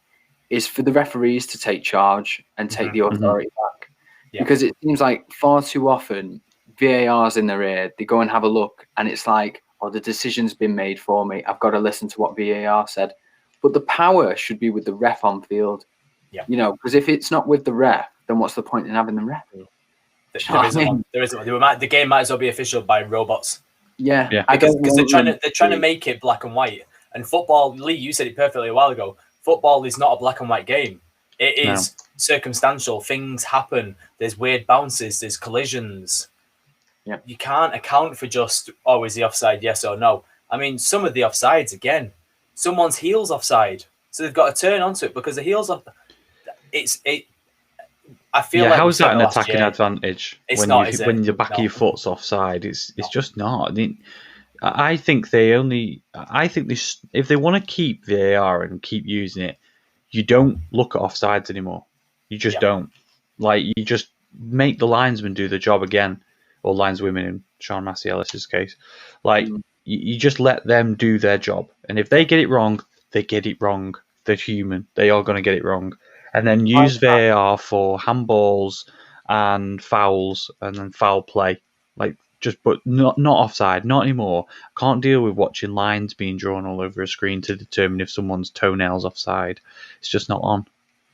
is for the referees to take charge and take the authority back. Yeah. Because it seems like far too often VAR's in their ear, they go and have a look and it's like, the decision's been made for me. I've got to listen to what VAR said. But the power should be with the ref on field. Yeah. Because if it's not with the ref, then what's the point in having the ref? There isn't. The game might as well be official by robots. Yeah. Because they're trying to make it black and white. And football, Lee, you said it perfectly a while ago. Football is not a black and white game. It is circumstantial. Things happen. There's weird bounces. There's collisions. Yeah. You can't account for just, is the offside, yes or no? I mean, some of the offsides, again, someone's heel's offside. So they've got to turn onto it because the heel's off. I feel like how's that an attacking advantage? It's not, is it? When the back of your foot's offside, it's just not. I think if they want to keep VAR and keep using it, you don't look at offsides anymore. You just don't. Like, you just make the linesmen do the job again, or lineswomen in Sean Massey Ellis's case. Like, you just let them do their job, and if they get it wrong, they get it wrong. They're human. They are going to get it wrong. And then use VAR for handballs and fouls and then foul play. Like, but not offside, not anymore. I can't deal with watching lines being drawn all over a screen to determine if someone's toenail's offside. It's just not on.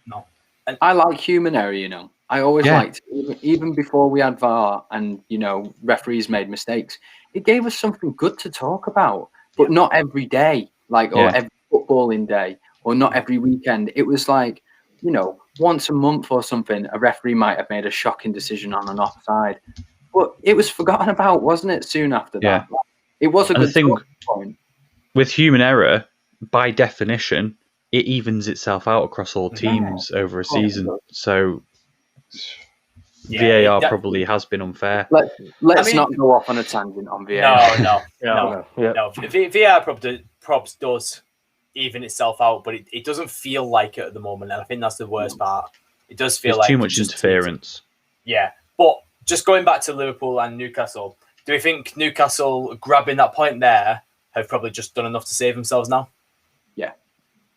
No. And I like human error, you know. I always liked, even before we had VAR and, you know, referees made mistakes, it gave us something good to talk about, but not every day, or every footballing day, or not every weekend. It was like, you know, once a month or something, a referee might have made a shocking decision on an offside. But it was forgotten about, wasn't it, soon after that? It was a good point. With human error, by definition, it evens itself out across all teams over a season. So VAR probably has been unfair. Let's not go off on a tangent on VAR. No. VAR probably does even itself out, but it doesn't feel like it at the moment, and I think that's the worst part. It does feel like too much interference. Yeah, but just going back to Liverpool and Newcastle, do we think Newcastle grabbing that point there have probably just done enough to save themselves now?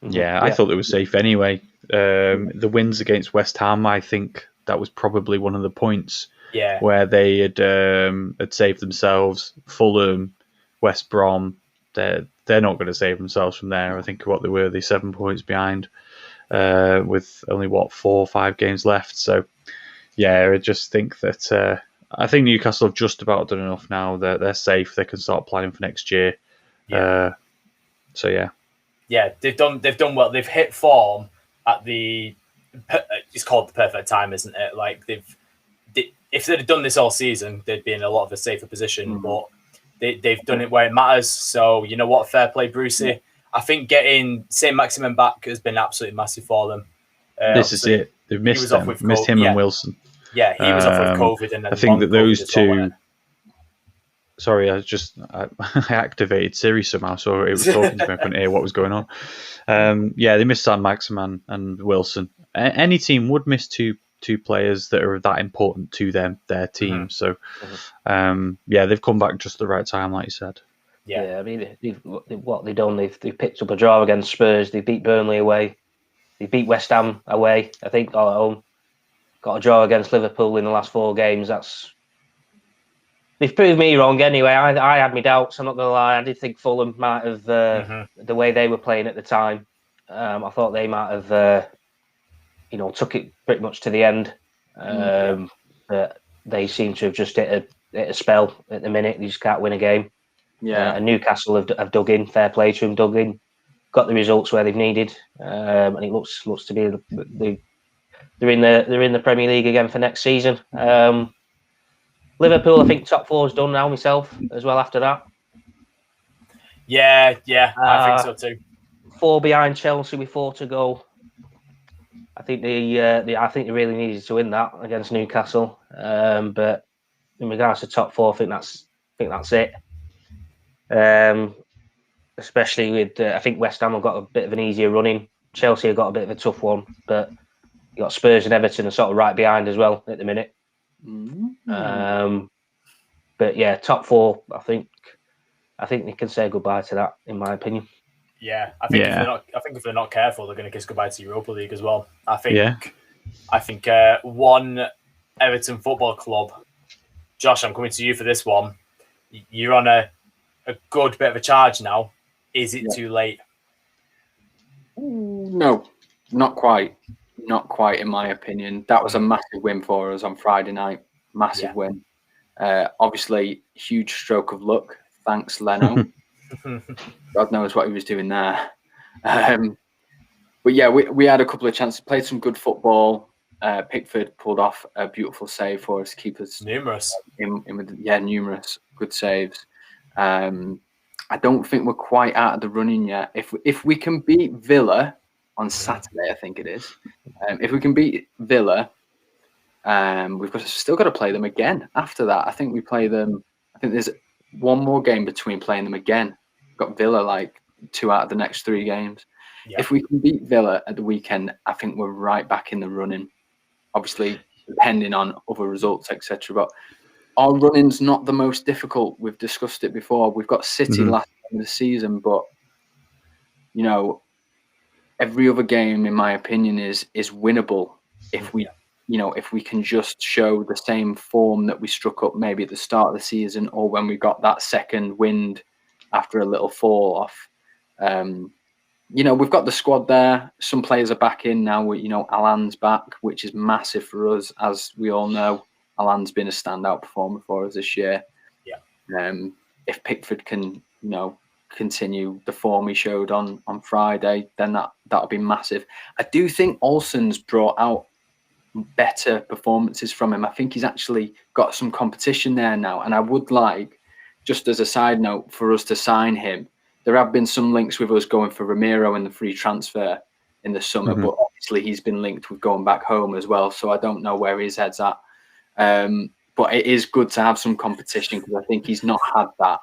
Yeah, I thought they were safe anyway. The wins against West Ham, I think that was probably one of the points where they had saved themselves. Fulham, West Brom, they're not going to save themselves from there. I think what they were, they 7 points behind with only 4 or 5 games left. So I just think that I think Newcastle have just about done enough now. They're safe. They can start planning for next year. They've done well. They've hit form at it's called the perfect time, isn't it? Like if they'd have done this all season, they'd be in a lot of a safer position. But they've done it where it matters. So you know what? Fair play, Brucey. I think getting Saint-Maximin back has been absolutely massive for them. This is it. They've missed him and Wilson. Yeah, he was off with COVID, and I think that those two. Sorry, I activated Siri somehow, so it was talking to me. I couldn't hear what was going on. They missed Saint-Maximin and Wilson. Any team would miss two players that are that important to their team. So, they've come back just the right time, like you said. Yeah, I mean, what they've done, they've picked up a draw against Spurs. They beat Burnley away. They beat West Ham away, I think, or at home. Got a draw against Liverpool in the last 4 games. They've proved me wrong anyway. I had my doubts, I'm not going to lie. I did think Fulham might have, the way they were playing at the time, I thought they might have, took it pretty much to the end. But they seem to have just hit a spell at the minute. They just can't win a game. Yeah. And Newcastle have dug in, fair play to them, got the results where they've needed. And it looks to be they're in the Premier League again for next season. Liverpool, I think top 4 is done now myself as well after that. Yeah, I think so too. 4 behind Chelsea with 4 to go. I think they really needed to win that against Newcastle. But in regards to top 4, I think that's it. Especially with I think West Ham have got a bit of an easier running. Chelsea have got a bit of a tough one, but you got Spurs and Everton are sort of right behind as well at the minute. But yeah, top 4. I think they can say goodbye to that, in my opinion. Yeah, I think if they're not careful, they're going to kiss goodbye to Europa League as well. I think one Everton Football Club. Josh, I'm coming to you for this one. You're on a good bit of a charge now. Is it too late? No, not quite. Not quite, in my opinion. That was a massive win for us on Friday night. Massive win. Obviously, huge stroke of luck. Thanks, Leno. God knows what he was doing there. But yeah, we had a couple of chances, played some good football. Pickford pulled off a beautiful save for us to keep us numerous. Numerous good saves. I don't think we're quite out of the running yet. If we can beat Villa on Saturday, I think it is. If we can beat Villa, Still got to play them again after that. I think we play them. I think there's one more game between playing them again. We've got Villa like 2 out of the next 3 games. Yeah. If we can beat Villa at the weekend, I think we're right back in the running. Obviously, depending on other results, etc. But our running's not the most difficult. We've discussed it before. We've got City last game of the season, but you know, every other game, in my opinion, is winnable if we, you know, if we can just show the same form that we struck up maybe at the start of the season or when we got that second wind after a little fall off. You know, we've got the squad there. Some players are back in now. You know, Alan's back, which is massive for us, as we all know. Alan's been a standout performer for us this year. Yeah. If Pickford can, you know, continue the form he showed on Friday, then that'll be massive. I do think Olsen's brought out better performances from him. I think he's actually got some competition there now, and I would like, just as a side note, for us to sign him. There have been some links with us going for Ramiro in the free transfer in the summer, but obviously he's been linked with going back home as well, so I don't know where his head's at. But it is good to have some competition because I think he's not had that.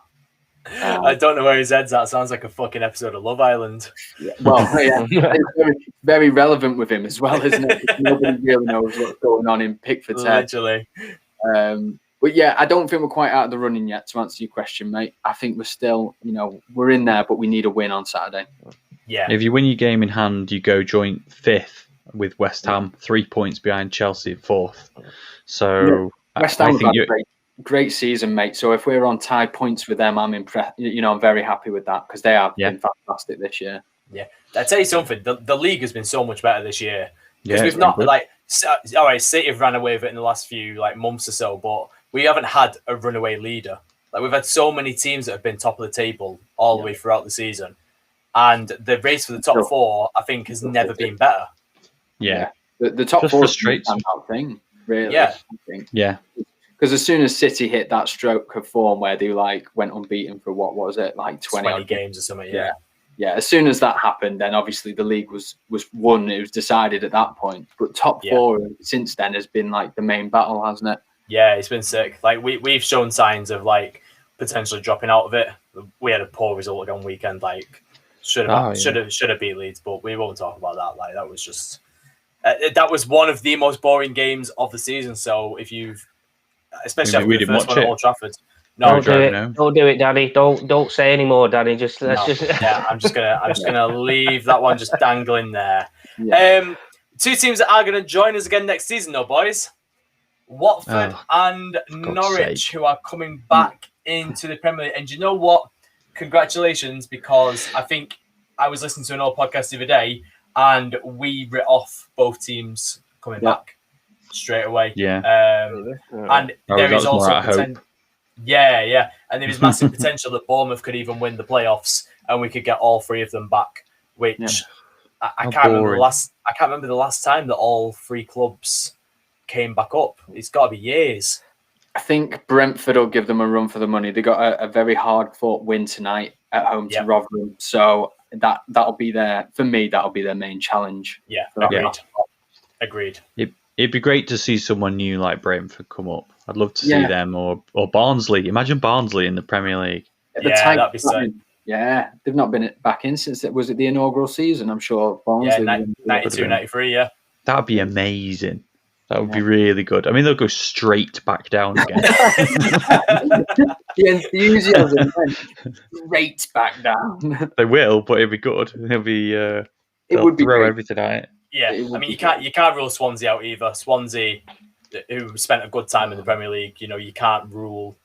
I don't know where his head's at. Sounds like a fucking episode of Love Island. Yeah, well, yeah, it's very, very relevant with him as well, isn't it? Nobody really knows what's going on in Pickford's head. Literally. But yeah, I don't think we're quite out of the running yet, to answer your question, mate. I think we're still, you know, we're in there, but we need a win on Saturday. Yeah. If you win your game in hand, you go joint 5th with West Ham, 3 points behind Chelsea at 4th. So West Ham had a great season, mate. So if we're on tie points with them, I'm impressed. You know, I'm very happy with that because they have been fantastic this year. Yeah, I tell you something. The league has been so much better this year because we've not like, all right, City have ran away with it in the last few like months or so, but we haven't had a runaway leader. Like we've had so many teams that have been top of the table all the way throughout the season, and the race for the top 4, I think, has never been better. Yeah, the top 4 frustrates thing, really. Yeah, I think. Yeah. Because as soon as City hit that stroke of form where they like went unbeaten for what was it, like 20 games or something, yeah. As soon as that happened, then obviously the league was won. It was decided at that point. But top 4 since then has been like the main battle, hasn't it? Yeah, it's been sick. Like we've shown signs of like potentially dropping out of it. We had a poor result on weekend. Like should have beat Leeds, but we won't talk about that. Like that was just that was one of the most boring games of the season. So if you've especially after the first one at Old Trafford. No, don't do it, Danny. Don't say any more, Danny. I'm just gonna leave that one just dangling there. Yeah. 2 teams that are gonna join us again next season, though, boys. Watford and Norwich, who are coming back into the Premier League. And you know what? Congratulations, because I think I was listening to an old podcast the other day, and we writ off both teams coming back straight away. Yeah. And there is also potential. Yeah. And there is massive potential that Bournemouth could even win the playoffs, and we could get all 3 of them back. Which I can't remember the last time that all 3 clubs came back up. It's got to be years. I think Brentford will give them a run for the money. They got a very hard-fought win tonight at home to Rotherham, so that'll be for me. That'll be their main challenge. Yeah, agreed. It'd be great to see someone new like Brentford come up. I'd love to see them or Barnsley. Imagine Barnsley in the Premier League. That'd be sick. Yeah, they've not been back in since it was the inaugural season. I'm sure Barnsley. 92, 93. Yeah, that'd be amazing. That would be really good. I mean, they'll go straight back down again. The enthusiasm went straight back down. They will, but it'll be good. It'll be. It would throw everything at it. Yeah, I mean, you can't rule Swansea out either. Swansea, who spent a good time in the Premier League, you know, you can't rule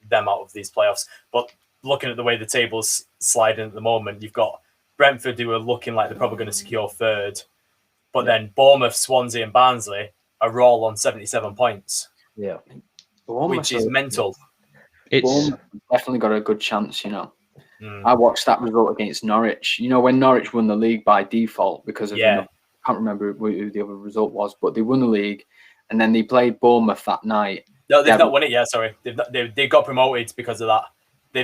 them out of these playoffs. But looking at the way the table's sliding at the moment, you've got Brentford, who are looking like they're probably going to secure 3rd, but then Bournemouth, Swansea, and Barnsley are all on 77 points. Yeah. Which is mental. It's definitely got a good chance, you know. I watched that result against Norwich. You know, when Norwich won the league by default because of I can't remember who the other result was, but they won the league and then they played Bournemouth that night. No, they've not won it yet, sorry. They got promoted because of that. They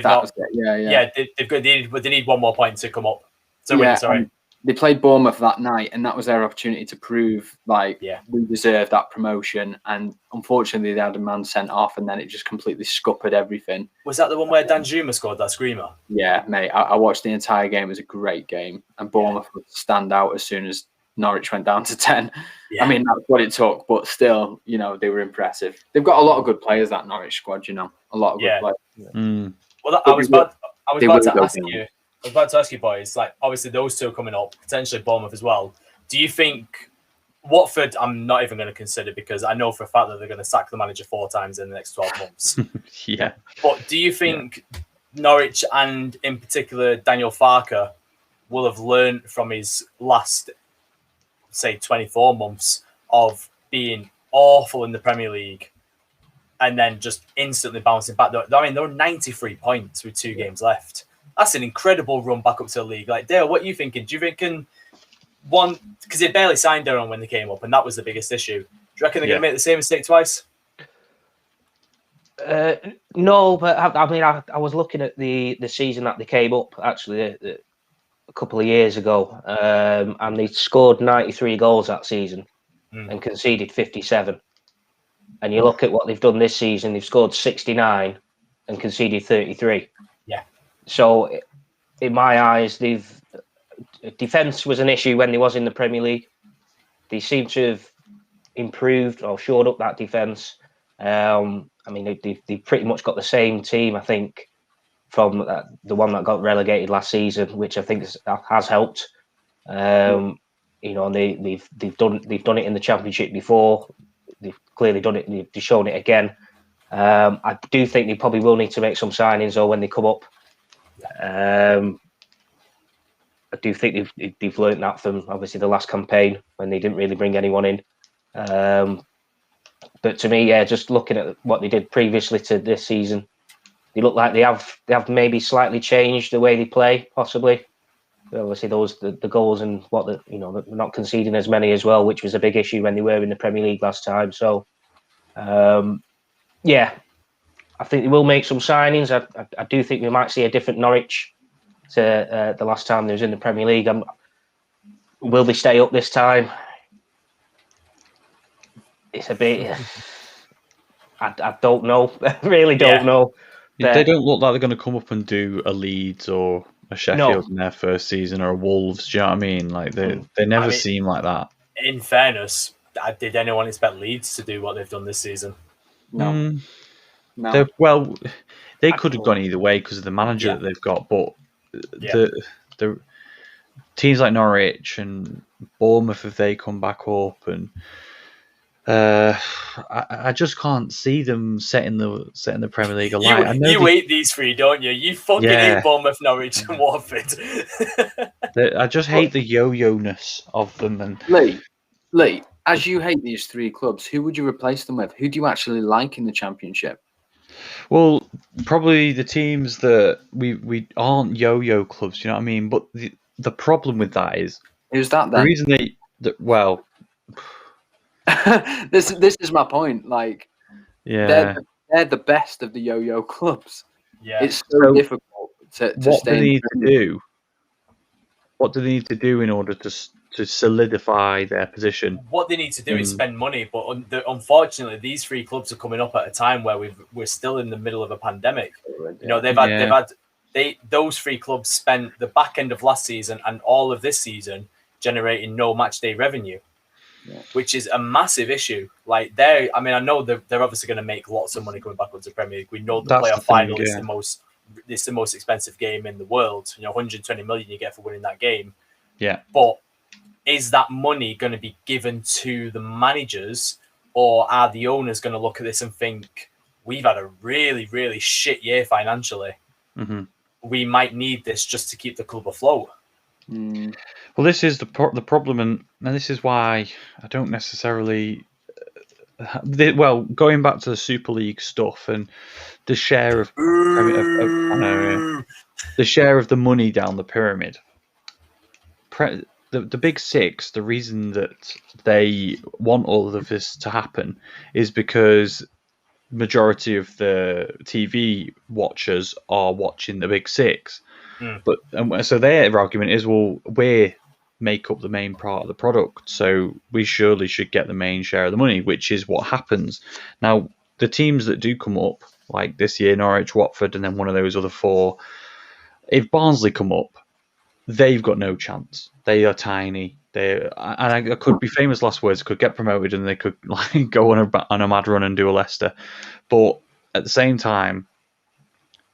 need 1 more point to come up. So sorry. they played Bournemouth that night, and that was their opportunity to prove we deserve that promotion. And unfortunately, they had a man sent off, and then it just completely scuppered everything. Was that the one where Danjuma scored that screamer? Yeah, mate. I watched the entire game. It was a great game, and Bournemouth would stand out as soon as Norwich went down to 10. Yeah. I mean, that's what it took, but still, they were impressive. They've got a lot of good players, that Norwich squad. A lot of good players. Mm. Well, I was about to ask you. I was about to ask you, boys, obviously those two coming up, potentially Bournemouth as well. Do you think Watford, I'm not even going to consider because I know for a fact that they're going to sack the manager 4 times in the next 12 months. Yeah. But do you think Norwich and in particular Daniel Farke will have learned from his last, say, 24 months of being awful in the Premier League and then just instantly bouncing back? I mean, there were 93 points with 2 games left. That's an incredible run back up to the league. Dale, what are you thinking? Do you reckon because they barely signed Darren when they came up, and that was the biggest issue. Do you reckon they're going to make the same mistake twice? No, but I mean, I was looking at the season that they came up, actually, a couple of years ago, and they scored 93 goals that season and conceded 57. And you look at what they've done this season, they've scored 69 and conceded 33. Yeah. So, in my eyes, defence was an issue when they was in the Premier League. They seem to have improved or shored up that defence. I mean, they've pretty much got the same team, I think, from the one that got relegated last season, which I think has helped. And they've done it in the Championship before. They've clearly done it. They've shown it again. I do think they probably will need to make some signings, though, when they come up. I do think they've learned that from obviously the last campaign when they didn't really bring anyone in. But to me, just looking at what they did previously to this season, they look like they have maybe slightly changed the way they play, possibly. Obviously, the goals and they're not conceding as many as well, which was a big issue when they were in the Premier League last time. So, I think they will make some signings. I do think we might see a different Norwich to the last time they was in the Premier League. Will they stay up this time? It's a bit. I don't know. I really don't know. They don't look like they're going to come up and do a Leeds or a Sheffield in their first season or a Wolves. Do you know what I mean? They never seem like that. In fairness, did anyone expect Leeds to do what they've done this season? No. No. They could have gone either way because of the manager that they've got, but the teams like Norwich and Bournemouth, if they come back up, and I just can't see them setting the Premier League alight. You hate these 3, don't you? You fucking hate Bournemouth, Norwich, and Watford. I just hate the yo-yo-ness of them. And Lee, as you hate these 3 clubs, who would you replace them with? Who do you actually like in the Championship? Well, probably the teams that we aren't yo-yo clubs, you know what I mean? But the problem with that is... Who's that then? The reason this is my point. They're the best of the yo-yo clubs. Yeah. It's so difficult to stay. What do they need to do in order to solidify their position? What they need to do is spend money, but unfortunately, these 3 clubs are coming up at a time where we're still in the middle of a pandemic. Those 3 clubs spent the back end of last season and all of this season generating no match day revenue, which is a massive issue. I know they're obviously going to make lots of money coming back onto the Premier League. We know the playoff final is the most expensive game in the world. 120 million you get for winning that game. Yeah, but is that money going to be given to the managers, or are the owners going to look at this and think, we've had a really, really shit year financially. Mm-hmm. We might need this just to keep the club afloat. Mm. Well, this is the problem, and this is why I don't necessarily... going back to the Super League stuff and the share of the share of the money down the pyramid. The Big Six, the reason that they want all of this to happen is because majority of the TV watchers are watching the Big Six. But so their argument is, well, we're make up the main part of the product. So we surely should get the main share of the money, which is what happens. Now, the teams that do come up, like this year, Norwich, Watford, and then one of those other four, if Barnsley come up, they've got no chance. They are tiny. I could be famous last words, could get promoted and they could like go on a mad run and do a Leicester. But at the same time,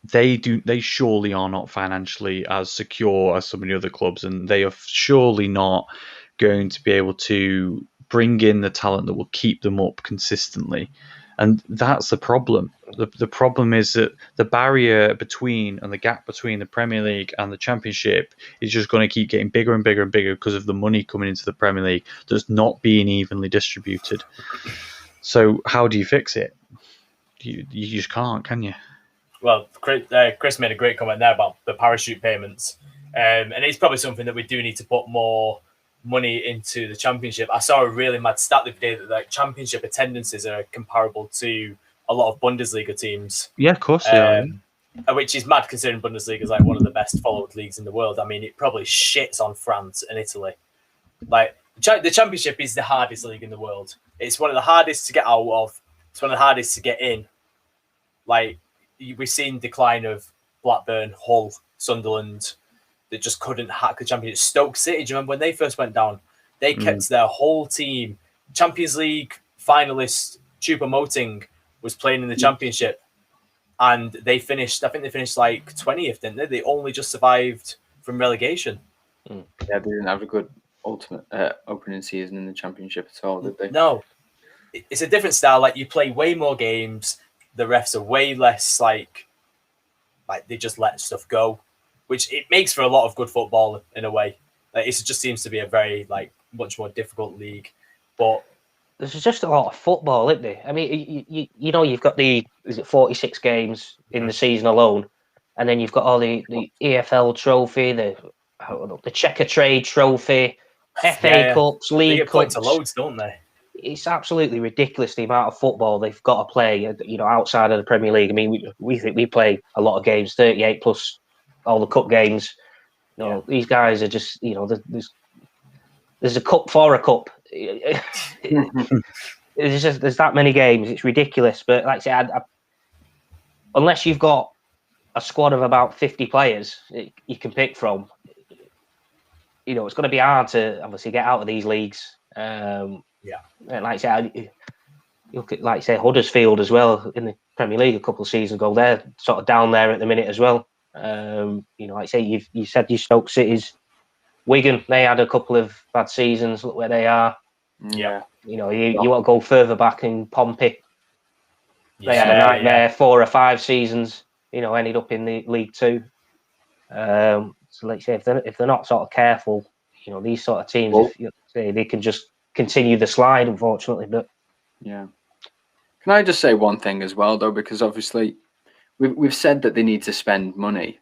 they surely are not financially as secure as some of the other clubs, and they are surely not going to be able to bring in the talent that will keep them up consistently. And that's the problem. The problem is that the barrier between and the gap between the Premier League and the Championship is just going to keep getting bigger and bigger and bigger because of the money coming into the Premier League that's not being evenly distributed. So how do you fix it? You just can't, can you? Well, Chris made a great comment there about the parachute payments. And it's probably something that we do need to put more money into the Championship. I saw a really mad stat the other day that like Championship attendances are comparable to a lot of Bundesliga teams. Yeah, of course they are. Which is mad considering Bundesliga is like one of the best followed leagues in the world. I mean, it probably shits on France and Italy. Like the Championship is the hardest league in the world. It's one of the hardest to get out of. It's one of the hardest to get in. Like we've seen decline of Blackburn, Hull, Sunderland that just couldn't hack the Championship. Stoke City, do you remember when they first went down? They kept their whole team. Champions League finalist Choupo-Moting was playing in the Championship, and they finished. I think they finished like 20th, didn't they? They only just survived from relegation. Yeah, they didn't have a good opening season in the Championship at all, did they? No, it's a different style. Like you play way more games. The refs are way less like they just let stuff go, which it makes for a lot of good football in a way. Like, it just seems to be a very much more difficult league, but there's just a lot of football, isn't there? I mean, you know, you've got the 46 games in the season alone, and then you've got all the EFL trophy, the Checker Trade trophy, FA Cups, League Cups. Points of loads, don't they? It's absolutely ridiculous the amount of football they've got to play. You know, outside of the Premier League. I mean, we think we play a lot of games, 38 plus all the cup games. You know, these guys are just, you know, there's a cup for a cup. There's that many games. It's ridiculous. But like I said, unless you've got a squad of about 50 players you can pick from, you know, it's going to be hard to obviously get out of these leagues. And like I said, you look at, like I say, Huddersfield as well in the Premier League a couple of seasons ago. They're sort of down there at the minute as well. You know, like I say, you said you Stoke Cities, Wigan. They had a couple of bad seasons. Look where they are. Yeah. You know, you want to go further back in Pompey. They had a nightmare 4 or 5 seasons. You know, ended up in the League Two. So, like I say, if they're not sort of careful, you know, these sort of teams, they can just continue the slide, unfortunately. But yeah, can I just say one thing as well, though? Because obviously, we've said that they need to spend money,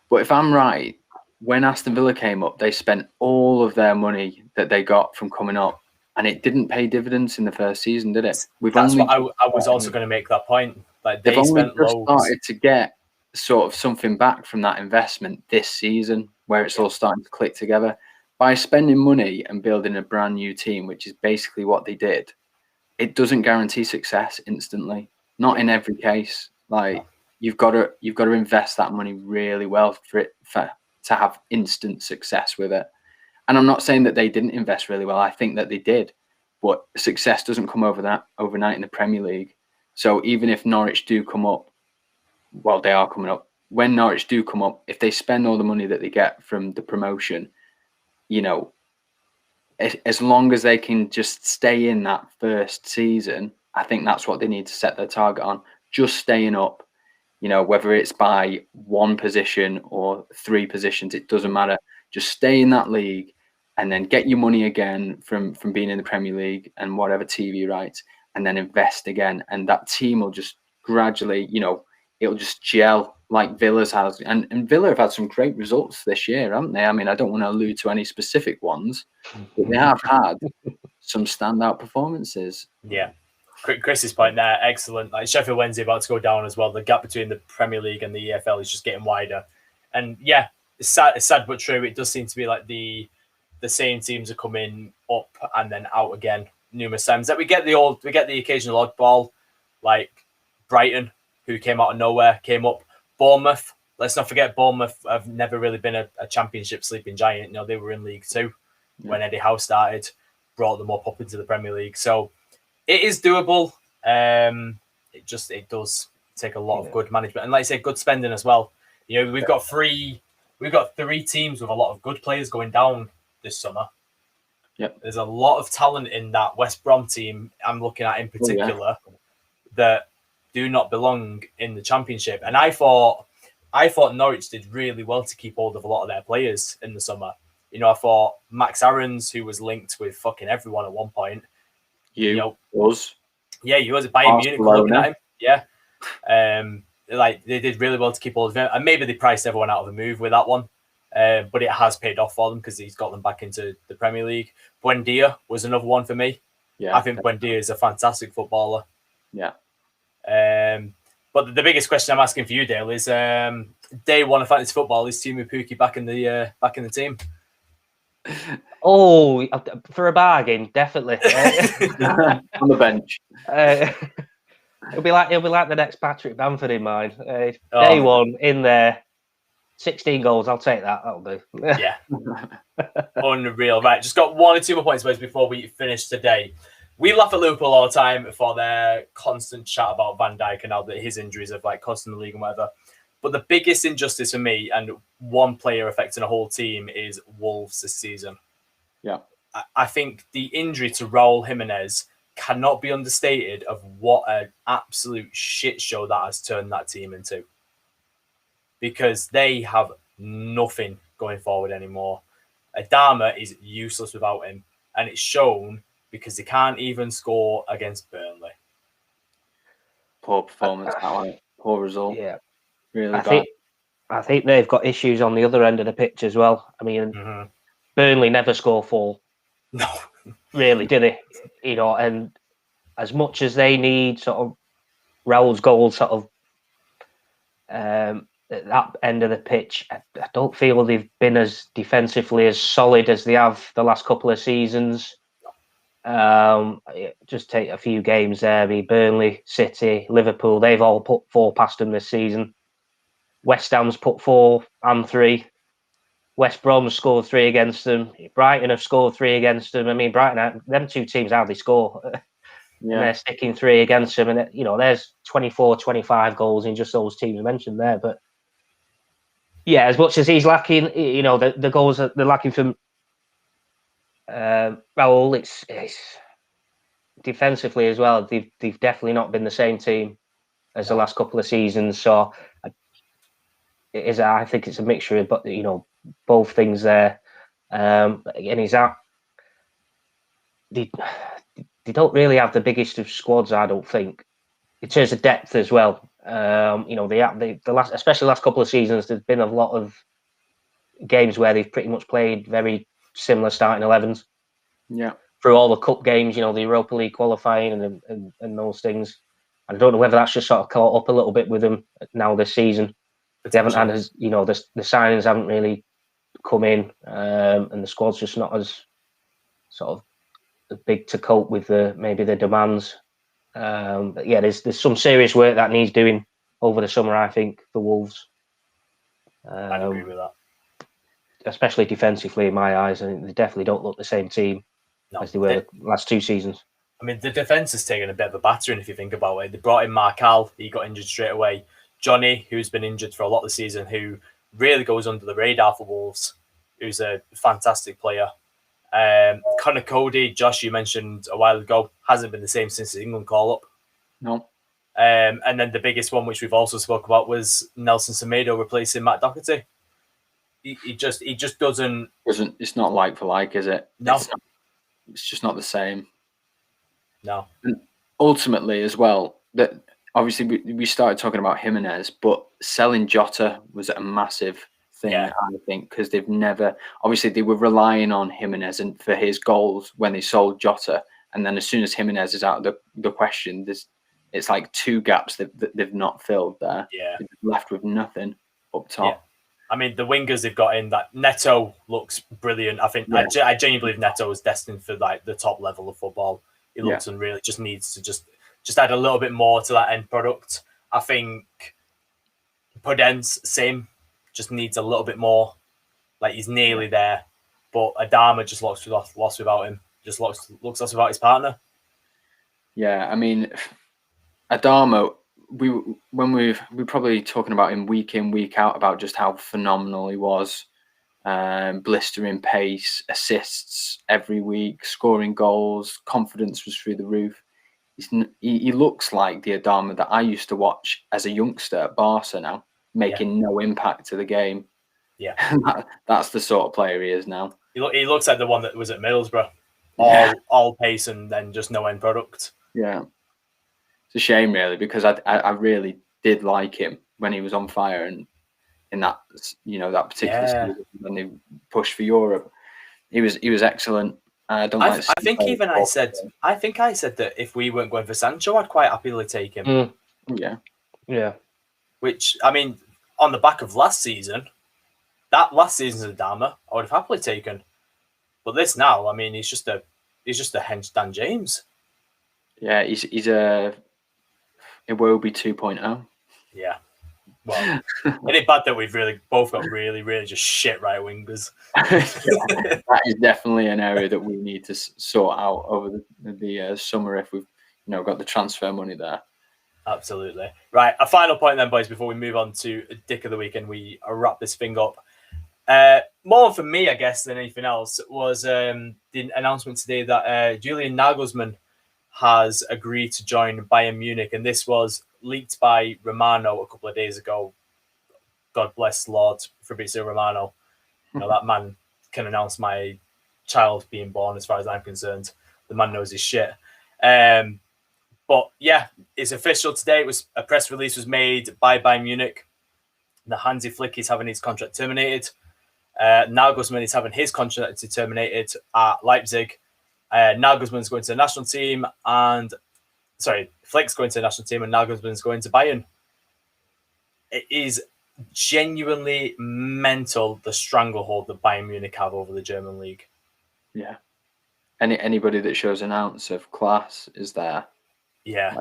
but if I'm right, when Aston Villa came up, they spent all of their money that they got from coming up, and it didn't pay dividends in the first season, did it? That's what I was also going to make that point. Like they've only just started to get sort of something back from that investment this season, where it's all starting to click together. By spending money and building a brand new team, which is basically what they did, it doesn't guarantee success instantly. Not in every case. Like you've got to invest that money really well to have instant success with it. And I'm not saying that they didn't invest really well. I think that they did, but success doesn't come overnight in the Premier League. So even if Norwich do come up, well, they are coming up. When Norwich do come up, if they spend all the money that they get from the promotion, you know, as long as they can just stay in that first season, I think that's what they need to set their target on. Just staying up, you know, whether it's by 1 position or 3 positions, it doesn't matter. Just stay in that league and then get your money again from being in the Premier League and whatever TV rights, and then invest again. And that team will just gradually, you know, it'll just gel like Villa's has. And Villa have had some great results this year, haven't they? I mean, I don't want to allude to any specific ones, but they have had some standout performances. Yeah. Chris's point there, excellent. Like Sheffield Wednesday about to go down as well. The gap between the Premier League and the EFL is just getting wider. And yeah, it's sad but true. It does seem to be like the the same teams are coming up and then out again numerous times. That we get the occasional oddball, like Brighton, who came out of nowhere, came up. Bournemouth, let's not forget Bournemouth have never really been a championship sleeping giant. They were in League Two when Eddie Howe started, brought them up into the Premier League. So it is doable. It does take a lot of good management, and like I say, good spending as well. We've got three teams with a lot of good players going down this summer. Yep. There's a lot of talent in that West Brom team I'm looking at in particular that do not belong in the Championship. And I thought Norwich did really well to keep hold of a lot of their players in the summer. I thought Max Aarons, who was linked with fucking everyone at one point. Was. Yeah, he was at Bayern Munich looking at him. Yeah. They did really well to keep hold of him. And maybe they priced everyone out of the move with that one. But it has paid off for them because he's got them back into the Premier League. Buendia was another one for me. Yeah, I think Buendia is a fantastic footballer. Yeah. But the biggest question I'm asking for you, Dale, is day one of fantasy football, is Timu Pukki back in the team? Oh, for a bargain, definitely. On the bench. He'll be like the next Patrick Bamford in mine. Day one in there, 16 goals. I'll take that. That'll do. Yeah, unreal. Right, just got one or two more points before we finish today. We laugh at Liverpool all the time for their constant chat about Van Dijk and how that his injuries have costing the league and whatever. But the biggest injustice for me, and one player affecting a whole team, is Wolves this season. Yeah, I think the injury to Raul Jimenez cannot be understated of what an absolute shit show that has turned that team into. Because they have nothing going forward anymore. Adama is useless without him, and it's shown because they can't even score against Burnley. Poor performance, poor result. Yeah, really bad. I think they've got issues on the other end of the pitch as well. I mean, Burnley never score 4. No, really, did they? And as much as they need sort of Raul's goals, sort of at that end of the pitch, I don't feel they've been as defensively as solid as they have the last couple of seasons. Just take a few games there. Burnley, City, Liverpool, they've all put 4 past them this season. West Ham's put 4 and 3. West Brom scored 3 against them. Brighton have scored 3 against them. I mean, Brighton, them two teams hardly score. Yeah. And they're sticking 3 against them. And, there's 24, 25 goals in just those teams mentioned there. But, yeah, as much as he's lacking, the goals that they're lacking from Raul, it's defensively as well. They've definitely not been the same team as the last couple of seasons. So, I think it's a mixture of, both things there. Again, is that they don't really have the biggest of squads, I don't think, in terms of depth as well. Especially the last couple of seasons, there's been a lot of games where they've pretty much played very similar starting 11s. Yeah. Through all the cup games, the Europa League qualifying and those things. I don't know whether that's just sort of caught up a little bit with them now this season. They haven't had the signings haven't really come in, and the squad's just not as sort of big to cope with maybe the demands. But yeah, there's some serious work that needs doing over the summer, I think, for Wolves. I agree with that. Especially defensively, in my eyes, and they definitely don't look the same team as they were the last 2 seasons. I mean, the defence has taken a bit of a battering if you think about it. They brought in Marcal, he got injured straight away. Johnny, who's been injured for a lot of the season, who really goes under the radar for Wolves, who's a fantastic player. Connor Cody, Josh, you mentioned a while ago, hasn't been the same since his England call-up. No. And then the biggest one, which we've also spoke about, was Nelson Semedo replacing Matt Doherty. He just doesn't... It's not like for like, is it? No. It's just not the same. No. And ultimately, as well, that obviously we started talking about Jimenez, but selling Jota was a massive thing, I think, because they've never... Obviously, they were relying on Jimenez and for his goals when they sold Jota, and then as soon as Jimenez is out of the question, it's like 2 gaps that they've not filled there. Yeah. They're left with nothing up top. I mean, the wingers they've got in, that Neto looks brilliant. I think I genuinely believe Neto is destined for like the top level of football. He looks unreal. Just needs to just add a little bit more to that end product. I think Podence, same, just needs a little bit more. Like he's nearly there, but Adama just looks lost without him. Just looks lost without his partner. Yeah, I mean, Adama, we're probably talking about him week in, week out about just how phenomenal he was. Blistering pace, assists every week, scoring goals, confidence was through the roof. He looks like the Adama that I used to watch as a youngster at Barca now, making no impact to the game. Yeah, that's the sort of player he is now. He looks like the one that was at Middlesbrough, all pace and then just no end product. Yeah, it's a shame really, because I really did like him when he was on fire, and in that that particular season when they pushed for Europe, he was excellent. I think I said that if we weren't going for Sancho, I'd quite happily take him. Yeah. Which, I mean, on the back of last season, that last season's Adama, I would have happily taken. But this now, I mean, he's just a hench Dan James. Yeah, he's a Iwobi 2.0. Yeah. Well, it ain't bad that we've really both got really, really just shit right wingers. That is definitely an area that we need to sort out over the summer if we've got the transfer money there. Absolutely. Right, a final point then, boys, before we move on to Dick of the Week and we wrap this thing up. More for me, I guess, than anything else, was the announcement today that Julian Nagelsmann has agreed to join Bayern Munich, and this was leaked by Romano a couple of days ago. God bless Lord Fabrizio Romano. That man can announce my child being born as far as I'm concerned. The man knows his shit. But yeah, it's official today. It was a press release was made by Bayern Munich. The Hansi Flick is having his contract terminated. Nagelsmann is having his contract terminated at Leipzig. Nagelsmann's going to the national team, Flick's going to the national team, and Nagelsmann's going to Bayern. It is genuinely mental, the stranglehold that Bayern Munich have over the German league. Yeah. Anybody that shows an ounce of class is there. Yeah.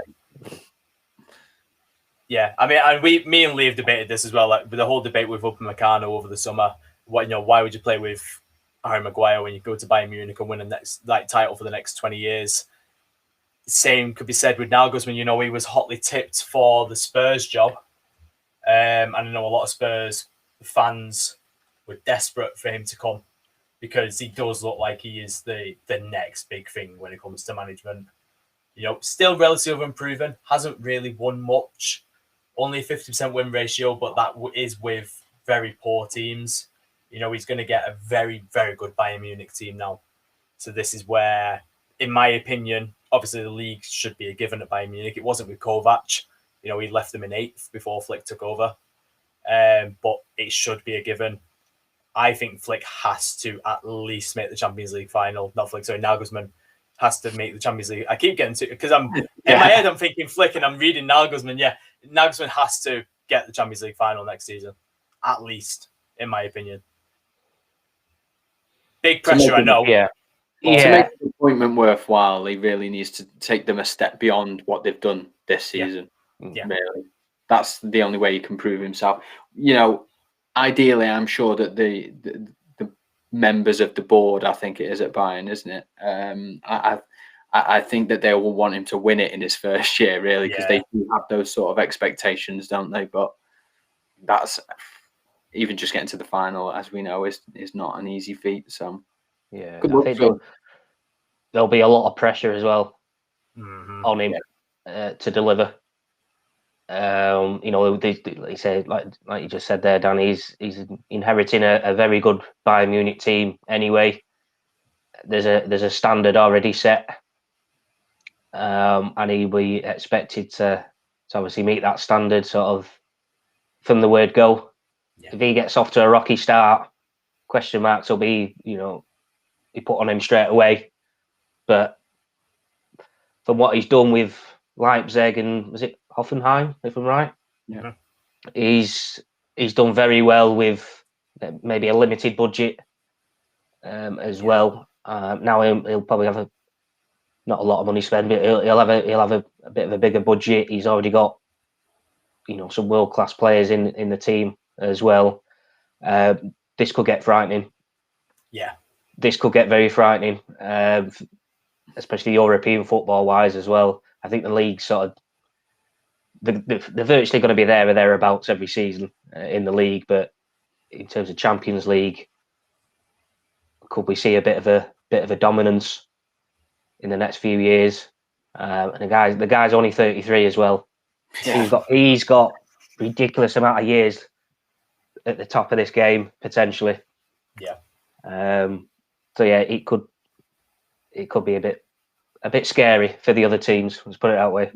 Yeah. I mean, and me and Lee have debated this as well, like with the whole debate with Upamecano over the summer. Why would you play with Harry Maguire when you go to Bayern Munich and win a next title for the next 20 years? Same could be said with Nagelsmann. He was hotly tipped for the Spurs job. And I know a lot of Spurs fans were desperate for him to come because he does look like he is the next big thing when it comes to management. Still relatively unproven, hasn't really won much, only a 50% win ratio, but that is with very poor teams. He's going to get a very, very good Bayern Munich team now. So this is where, in my opinion, obviously the league should be a given at Bayern Munich. It wasn't with Kovac. He left them in 8th before Flick took over. But it should be a given. I think Flick has to at least make the Champions League final. Not Flick, sorry, Nagelsmann has to make the Champions League. I keep getting to it because in my head I'm thinking Flick and I'm reading Nagelsmann. Yeah, Nagelsmann has to get the Champions League final next season, at least, in my opinion. Big pressure, I know. To make the appointment worthwhile, he really needs to take them a step beyond what they've done this season. Yeah. Really, that's the only way he can prove himself. Ideally, I'm sure that the members of the board, I think it is at Bayern, isn't it? I think that they will want him to win it in his first year, really, because they do have those sort of expectations, don't they? But that's even just getting to the final, as we know, is not an easy feat. So yeah, I think there'll be a lot of pressure as well on him to deliver. They say, like you just said there, Dan, he's inheriting a very good Bayern Munich team anyway. There's a standard already set, and he'll be expected to obviously meet that standard sort of from the word go. Yeah. If he gets off to a rocky start, question marks will be be put on him straight away. But from what he's done with Leipzig and was it Hoffenheim, if I'm right? Yeah. He's he's done very well with maybe a limited budget as well. Now he'll probably have not a lot of money spent, but he'll have a bit of a bigger budget. He's already got some world class players in the team as well. This could get frightening. Yeah, this could get very frightening, especially European football wise as well. I think the league sort of they're virtually going to be there or thereabouts every season in the league, but in terms of Champions League, could we see a bit of a dominance in the next few years? And the guy's only 33 as well. Yeah. He's got ridiculous amount of years at the top of this game potentially. Yeah. So yeah, it could be a bit scary for the other teams. Let's put it that way.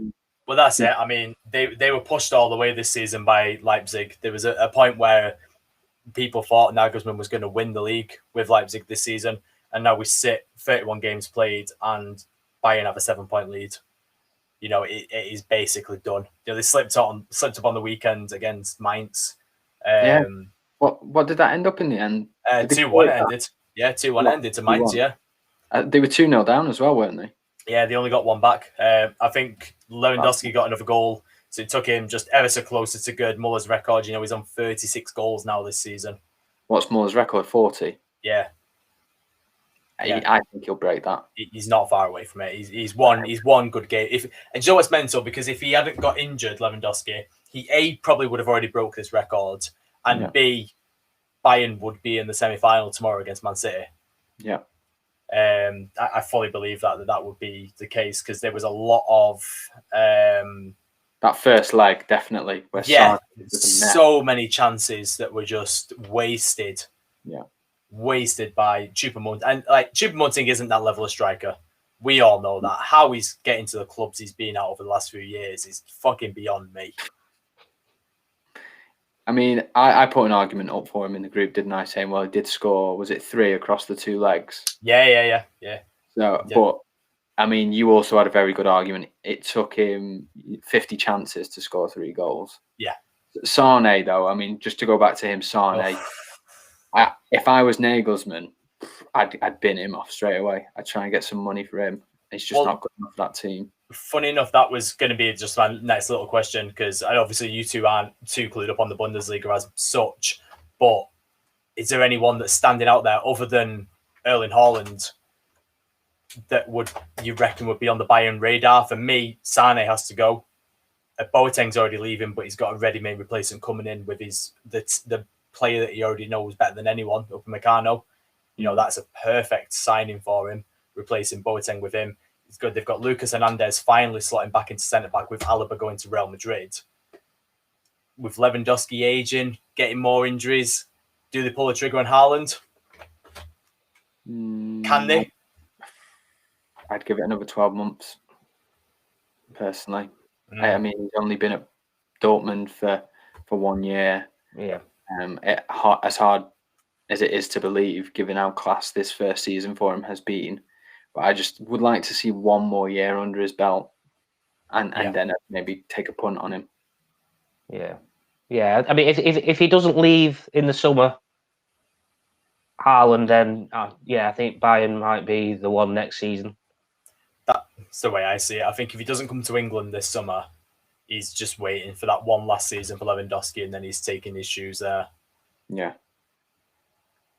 Well, that's it. I mean, they were pushed all the way this season by Leipzig. There was a point where people thought Nagelsmann was going to win the league with Leipzig this season, and now we sit 31 games played, and Bayern have a 7-point lead. It is basically done. They slipped up on the weekend against Mainz. What did that end up in the end? 2-1 ended. Yeah, 2-1 ended to Mainz. Yeah, they were 2-0 down as well, weren't they? Yeah, they only got one back. I think Lewandowski got another goal, so it took him just ever so closer to Gerd Muller's record. He's on 36 goals now this season. What's Muller's record? 40? Yeah. I think he'll break that. He's not far away from it. He's one good game. And you know what's mental? Because if he hadn't got injured, Lewandowski, he A, probably would have already broke this record, and B, Bayern would be in the semi-final tomorrow against Man City. Yeah. I fully believe that would be the case, because there was a lot of that first leg, definitely. So many chances that were just wasted. Yeah. Wasted by Choupo-Moting. And Choupo-Moting isn't that level of striker. We all know that. How he's getting to the clubs he's been at over the last few years is fucking beyond me. I mean, I put an argument up for him in the group, didn't I? Saying, well, he did score, was it 3 across the 2 legs? Yeah. So, but I mean, you also had a very good argument. It took him 50 chances to score 3 goals. Yeah. Sane, though, I mean, just to go back to him, Sane, if I was Nagelsmann, I'd bin him off straight away. I'd try and get some money for him. It's just not good enough for that team. Funny enough, that was going to be just my next little question, because obviously you two aren't too clued up on the Bundesliga as such, but is there anyone that's standing out there other than Erling Haaland that you reckon would be on the Bayern radar? For me, Sane has to go. Boateng's already leaving, but he's got a ready-made replacement coming in with the player that he already knows better than anyone, Upamecano. That's a perfect signing for him, replacing Boateng with him. It's good. They've got Lucas Hernandez finally slotting back into centre-back, with Alaba going to Real Madrid. With Lewandowski aging, getting more injuries, do they pull the trigger on Haaland? Can they? I'd give it another 12 months, personally. I mean, he's only been at Dortmund for 1 year. Yeah. As hard as it is to believe, given how class this first season for him has been, but I just would like to see 1 more year under his belt, and then maybe take a punt on him. Yeah. I mean, if he doesn't leave in the summer, Haaland, then I think Bayern might be the one next season. That's the way I see it. I think if he doesn't come to England this summer, he's just waiting for that one last season for Lewandowski, and then he's taking his shoes there. Yeah.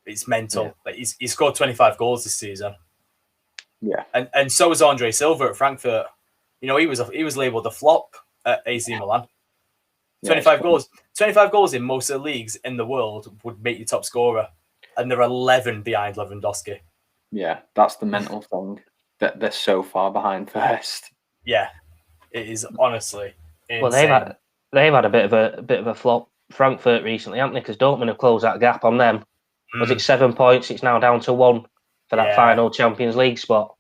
It's mental. Yeah. He scored 25 goals this season. Yeah. And so was Andre Silva at Frankfurt. He was labelled a flop at AC Milan. 25 goals. 25 goals in most of the leagues in the world would make you top scorer. And they're 11 behind Lewandowski. Yeah, that's the mental thing, that they're so far behind first. Yeah. It is honestly insane. Well, they've had a bit of a flop, Frankfurt, recently, haven't they? Because Dortmund have closed that gap on them. Was it 7 points? It's now down to 1 for that final Champions League spot.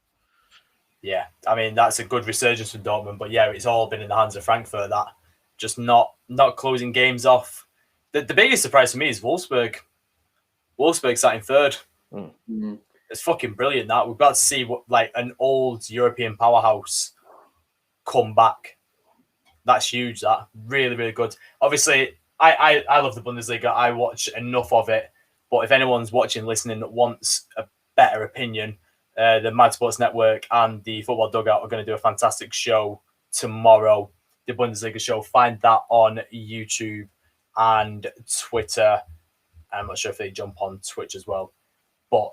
Yeah, I mean, that's a good resurgence from Dortmund, but yeah, it's all been in the hands of Frankfurt, that just not closing games off. The biggest surprise for me is Wolfsburg. Wolfsburg sat in 3rd. Mm-hmm. It's fucking brilliant that we've got to see what an old European powerhouse come back. That's huge. That really, really good. Obviously, I love the Bundesliga. I watch enough of it. But if anyone's watching, listening that wants a better opinion, the Mad Sports Network and the Football Dugout are going to do a fantastic show tomorrow. The Bundesliga show. Find that on YouTube and Twitter. I'm not sure if they jump on Twitch as well. But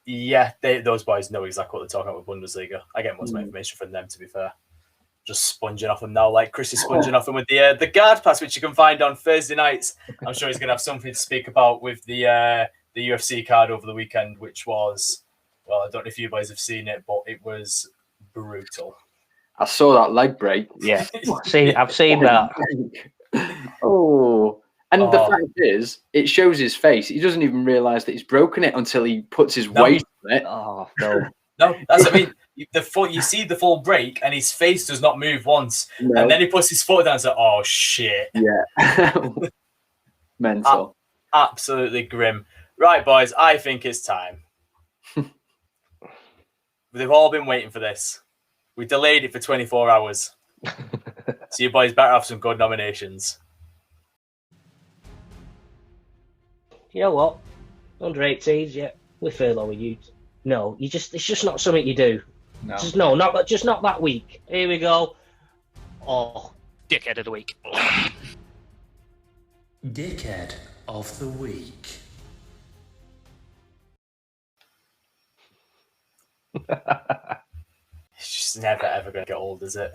yeah, those boys know exactly what they're talking about with Bundesliga. I get most of my information from them, to be fair. Just sponging off them now, like Chris is sponging off them with the guard pass, which you can find on Thursday nights. I'm sure he's going to have something to speak about with the UFC card over the weekend, which was, well, I don't know if you guys have seen it, but it was brutal. I saw that leg break. Yeah, I've seen that. And the fact is, it shows his face. He doesn't even realise that he's broken it until he puts his weight on it. Oh, no. No, that's what I mean. You see the full break, and his face does not move once, and then he puts his foot down and says, "Oh shit!" Yeah, mental, absolutely grim. Right, boys, I think it's time. They've all been waiting for this. We delayed it for 24 hours, so you boys better have some good nominations. You know what? Under 18s, yeah, we're furloughing you. No, it's just not something you do. No. Not that week. Here we go. Oh, dickhead of the week. Dickhead of the week. It's just never ever going to get old, is it?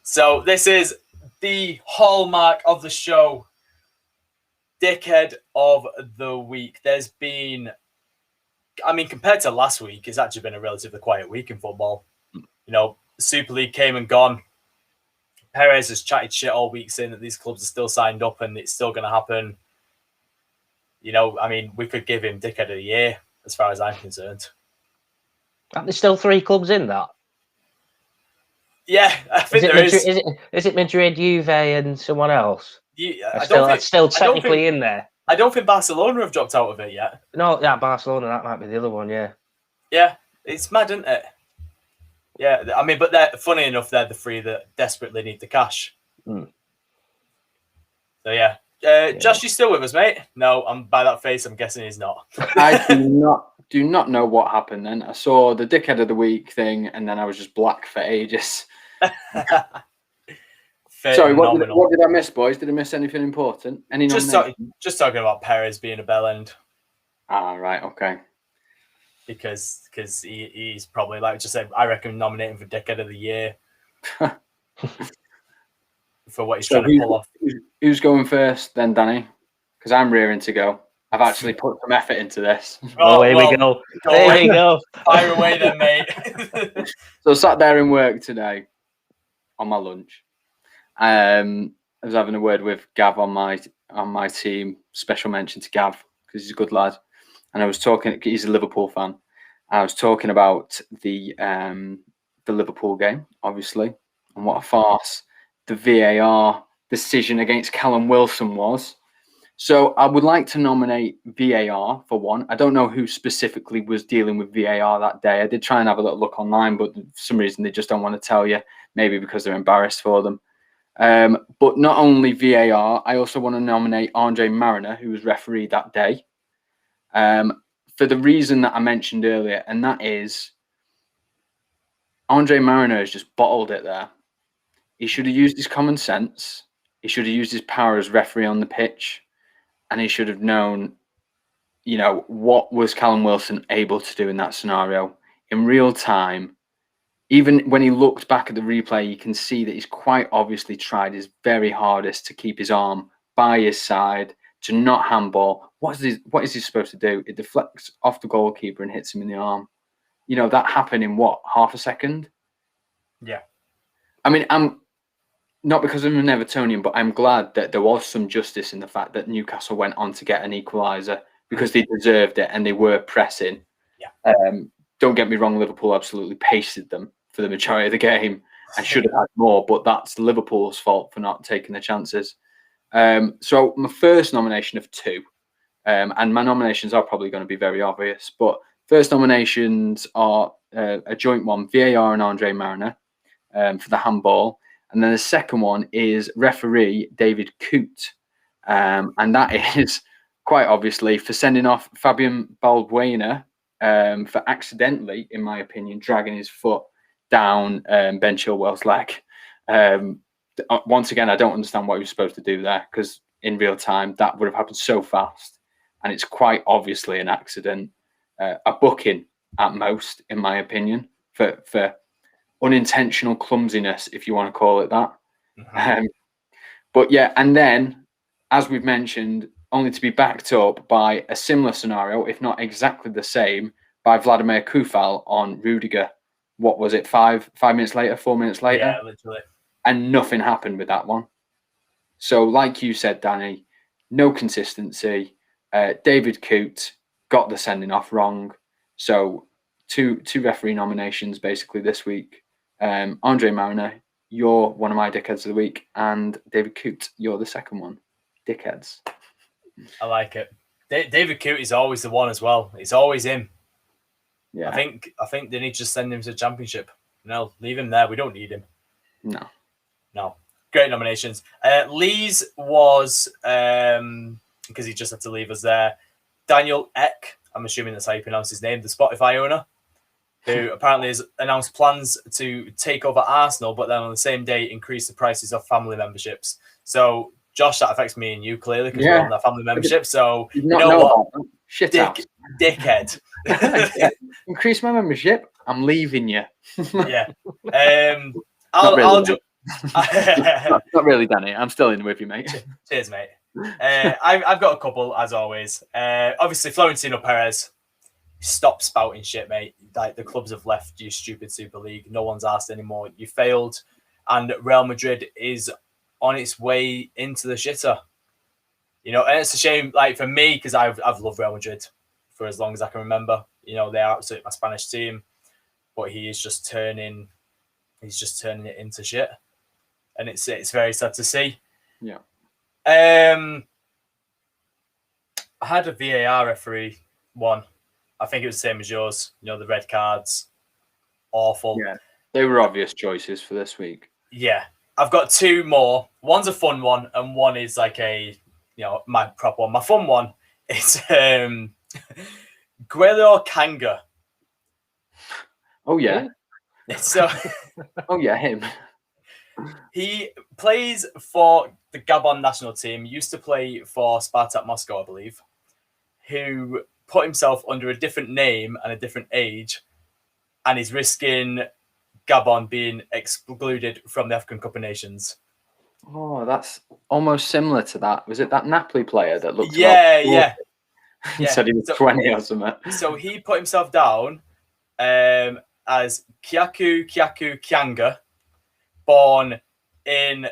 So this is the hallmark of the show. Dickhead of the week. There's been, I mean, compared to last week, it's actually been a relatively quiet week in football. You know, Super League came and gone. Perez has chatted shit all week saying that these clubs are still signed up and it's still going to happen. You know, I mean, we could give him Dickhead of the Year as far as I'm concerned. Aren't there still 3 clubs in that? Yeah, I think there is. Is it Madrid, Juve, and someone else? That's still technically in there. I don't think Barcelona have dropped out of it yet. No, yeah, Barcelona, that might be the other one, yeah. Yeah, it's mad, isn't it? Yeah, I mean, but funny enough, they're the 3 that desperately need the cash. So, yeah. Josh, you still with us, mate? No, by that face, I'm guessing he's not. I do not know what happened then. I saw the Dickhead of the Week thing, and then I was just black for ages. Sorry, what did I miss, boys? Did I miss anything important? Just talking about Perez being a bellend. Ah, right, okay. Because he's probably, like I just said, I reckon nominate him for Dickhead of the Year for what he's trying to pull off. Who's going first then, Danny? Because I'm rearing to go. I've actually put some effort into this. Here we go. There we go. Fire away then, mate. So I sat there in work today on my lunch. I was having a word with Gav on my team. Special mention to Gav because he's a good lad. And I was talking. He's a Liverpool fan. I was talking about the Liverpool game, obviously, and what a farce the VAR decision against Callum Wilson was. So I would like to nominate VAR for one. I don't know who specifically was dealing with VAR that day. I did try and have a little look online, but for some reason they just don't want to tell you. Maybe because they're embarrassed for them. But not only VAR, I also want to nominate Andre Mariner, who was referee that day, for the reason that I mentioned earlier, and that is Andre Mariner has just bottled it there. He should have used his common sense. He should have used his power as referee on the pitch. And he should have known, what was Callum Wilson able to do in that scenario in real time. Even when he looked back at the replay, you can see that he's quite obviously tried his very hardest to keep his arm by his side, to not handball. What is he supposed to do? It deflects off the goalkeeper and hits him in the arm. That happened in what, half a second? Yeah. I mean, I'm not because I'm an Evertonian, but I'm glad that there was some justice in the fact that Newcastle went on to get an equaliser because they deserved it and they were pressing. Yeah. Don't get me wrong, Liverpool absolutely pasted them for the majority of the game. I should have had more, but that's Liverpool's fault for not taking the chances. So my first nomination of 2, and my nominations are probably going to be very obvious, but first nominations are a joint one, VAR and Andre Mariner for the handball. And then the second one is referee David Coote and that is quite obviously for sending off Fabian Balbuena for accidentally, in my opinion, dragging his foot down Ben Chilwell's leg. Once again, I don't understand what he was supposed to do there, because in real time that would have happened so fast, and it's quite obviously an accident, a booking at most, in my opinion, for unintentional clumsiness, if you want to call it that. Mm-hmm. But yeah, and then, as we've mentioned, only to be backed up by a similar scenario, if not exactly the same, by Vladimir Kufal on Rudiger. What was it, 5 minutes later, 4 minutes later? Yeah, literally. And nothing happened with that one. So, like you said, Danny, no consistency. David Coote got the sending off wrong. So, two referee nominations basically this week. Andre Mariner, you're one of my dickheads of the week, and David Coote, you're the second one. Dickheads. I like it. David Coote is always the one as well. It's always him. Yeah. I think they need to just send him to the Championship. No, leave him there. We don't need him. No. Great nominations. Lee's was, because he just had to leave us there, Daniel Ek, I'm assuming that's how you pronounce his name, the Spotify owner, who apparently has announced plans to take over Arsenal, but then on the same day increase the prices of family memberships. So, Josh, that affects me and you clearly, because we're on that family membership. So, you know what? Shit dickhead. Increase my membership. I'm leaving you. Yeah. I'll just. Not really, Danny. I'm still in with you, mate. Cheers, mate. I've got a couple, as always. Obviously, Florentino Perez. Stop spouting shit, mate. Like, the clubs have left you, stupid Super League. No one's asked anymore. You failed, and Real Madrid is on its way into the shitter. You know, and it's a shame, like, for me, because I've loved Real Madrid for as long as I can remember. You know, they're absolutely my Spanish team, but he's just turning it into shit, and it's very sad to see. Yeah. I had a VAR referee one. I think it was the same as yours. You know, the red cards, awful. Yeah, they were obvious choices for this week. Yeah, I've got two more. One's a fun one, and one is like my prop one. My fun one is Guerra Kanga. Oh yeah. So, oh yeah, him. He plays for the Gabon national team. Used to play for Spartak Moscow, I believe. Who put himself under a different name and a different age, and is risking Gabon being excluded from the African Cup of Nations. Oh, that's almost similar to that. Was it that Napoli player that looked? Yeah. He said he was 20 or something. So he put himself down as Kyaku Kyanga, born in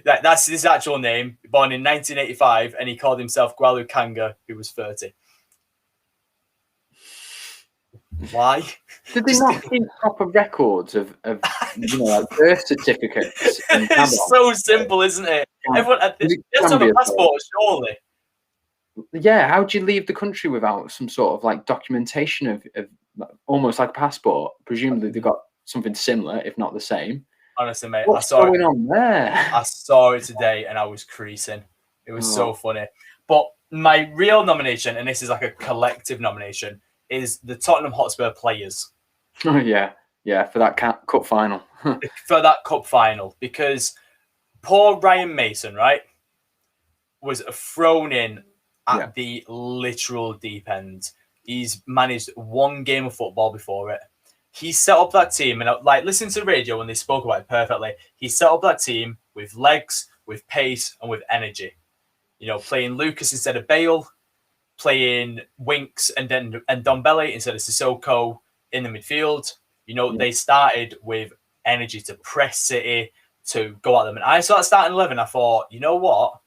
that's his actual name, born in 1985, and he called himself Gualu Kanga, who was 30. Why? Did they not keep proper records of like birth certificates? It's so simple, isn't it? Everyone has to have a passport, surely. Yeah, how do you leave the country without some sort of like documentation of almost like a passport? Presumably they've got something similar, if not the same. Honestly, mate, what's going on there? I saw it today and I was creasing. It was so funny. But my real nomination, and this is like a collective nomination, is the Tottenham Hotspur players. Oh yeah, for that cup final. For that cup final, because poor Ryan Mason, right, was thrown in at the literal deep end. He's managed one game of football before it. He set up that team, and like, listen to radio when they spoke about it perfectly. He set up that team with legs, with pace, and with energy. You know, playing Lucas instead of Bale, playing Winks and Dombele instead of Sissoko in the midfield. You know, they started with energy to press City, to go at them. And I saw that starting 11. I thought, you know what?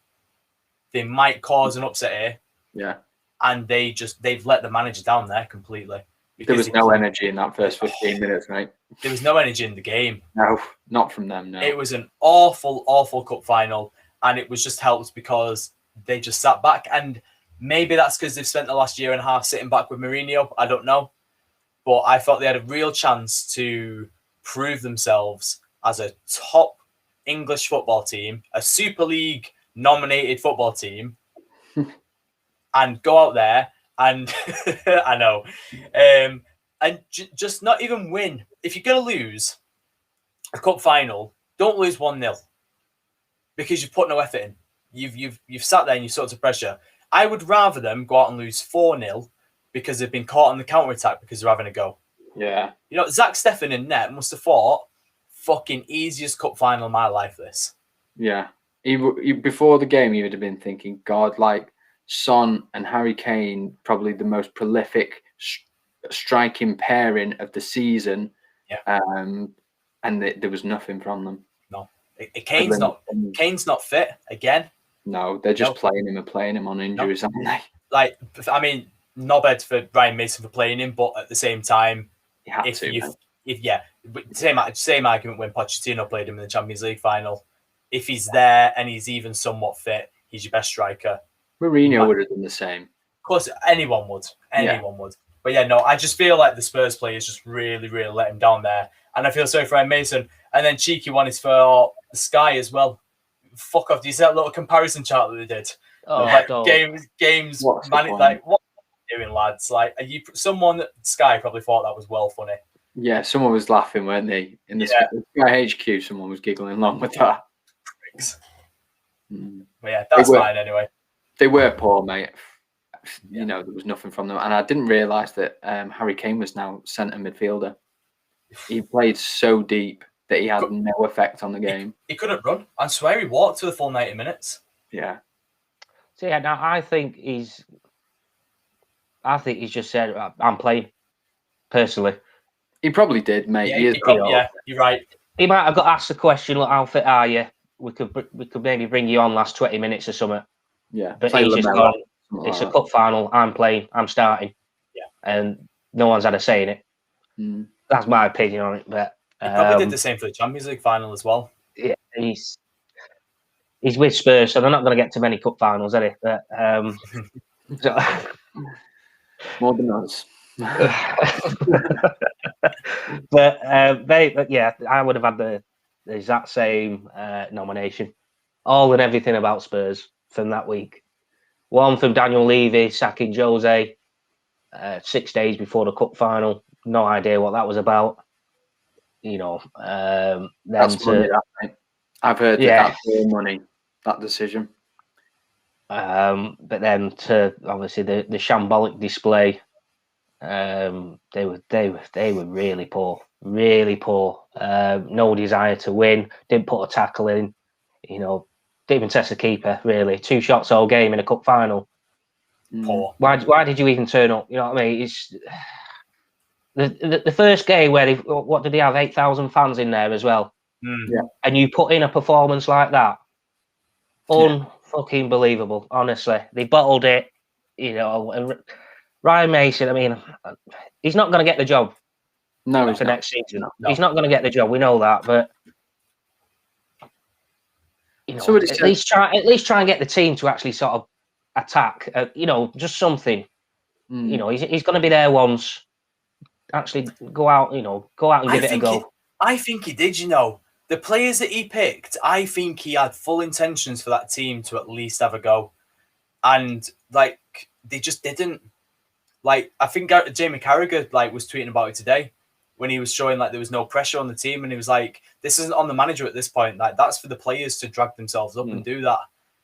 They might cause an upset here. Yeah. And they've let the manager down there completely. There was no energy in that first 15 minutes, mate. There was no energy in the game. No, not from them, no. It was an awful, awful cup final. And it was just helped because they just sat back. And maybe that's because they've spent the last year and a half sitting back with Mourinho. I don't know. But I thought they had a real chance to prove themselves as a top English football team, a Super League nominated football team and go out there and I know, and just not even win. If you're going to lose a cup final, don't lose 1-0 because you've put no effort in. You've sat there and you've sort of pressure. I would rather them go out and lose 4-0 because they've been caught on the counter-attack because they're having a go. Yeah. You know, Zach Steffen in net must have thought, fucking easiest cup final of my life, this. Yeah. Before the game, he would have been thinking, God, like Son and Harry Kane, probably the most prolific striking pairing of the season. Yeah. And there was nothing from them. No. Kane's not fit again. No, they're just playing him on injuries, aren't they? Like, I mean, not bad for Ryan Mason for playing him, but at the same time, same argument when Pochettino played him in the Champions League final. If he's there and he's even somewhat fit, he's your best striker. Mourinho would have done the same. Of course, anyone would. Would. But yeah, no, I just feel like the Spurs players just really, really let him down there. And I feel sorry for Ryan Mason. And then cheeky one is for Sky as well. Fuck off. Do you see that little comparison chart that they did? Oh, like games, what are you doing, lads? Like, someone at Sky probably thought that was well funny. Yeah, someone was laughing, weren't they? In the Sky HQ, someone was giggling along with that. But yeah, that's fine anyway. They were poor, mate. You know, there was nothing from them. And I didn't realise that Harry Kane was now centre midfielder. He played so deep that he had no effect on the game. He couldn't run. I swear he walked to the full 90 minutes. Yeah. So yeah, now I think he's just said, I'm playing, personally. He probably did, mate. Yeah, you're right. He might have got asked the question, look, how fit are you? We could maybe bring you on last 20 minutes or something. Yeah. But he's just gone, it's a cup final, I'm playing, I'm starting. Yeah. And no one's had a say in it. That's my opinion on it. But he probably did the same for the Champions League final as well. Yeah, he's with Spurs, so they're not going to get to many cup finals, are they? But, more than us. but yeah, I would have had the exact same nomination. All and everything about Spurs from that week. One from Daniel Levy sacking Jose 6 days before the cup final. No idea what that was about. You know, that's money, I've heard that's real money, that decision. But then to obviously the shambolic display, they were really poor, really poor. No desire to win. Didn't put a tackle in. You know, didn't even test the keeper. Really, 2 shots all game in a cup final. Poor. Why did you even turn up? You know what I mean? It's the first game where what did they have? 8,000 fans in there as well. Yeah. And you put in a performance like that, unfucking believable. Honestly, they bottled it. You know, and Ryan Mason. I mean, he's not going to get the job. No, for next season. No. He's not going to get the job. We know that, but you know, at least try and get the team to actually sort of attack. You know, just something. You know, he's going to be there once. Actually, go out and give it a go. I think he did. You know, the players that he picked, I think he had full intentions for that team to at least have a go, and like they just didn't. Like, I think Jamie Carragher was tweeting about it today when he was showing like there was no pressure on the team, and he was like, "This isn't on the manager at this point. Like, that's for the players to drag themselves up and do that."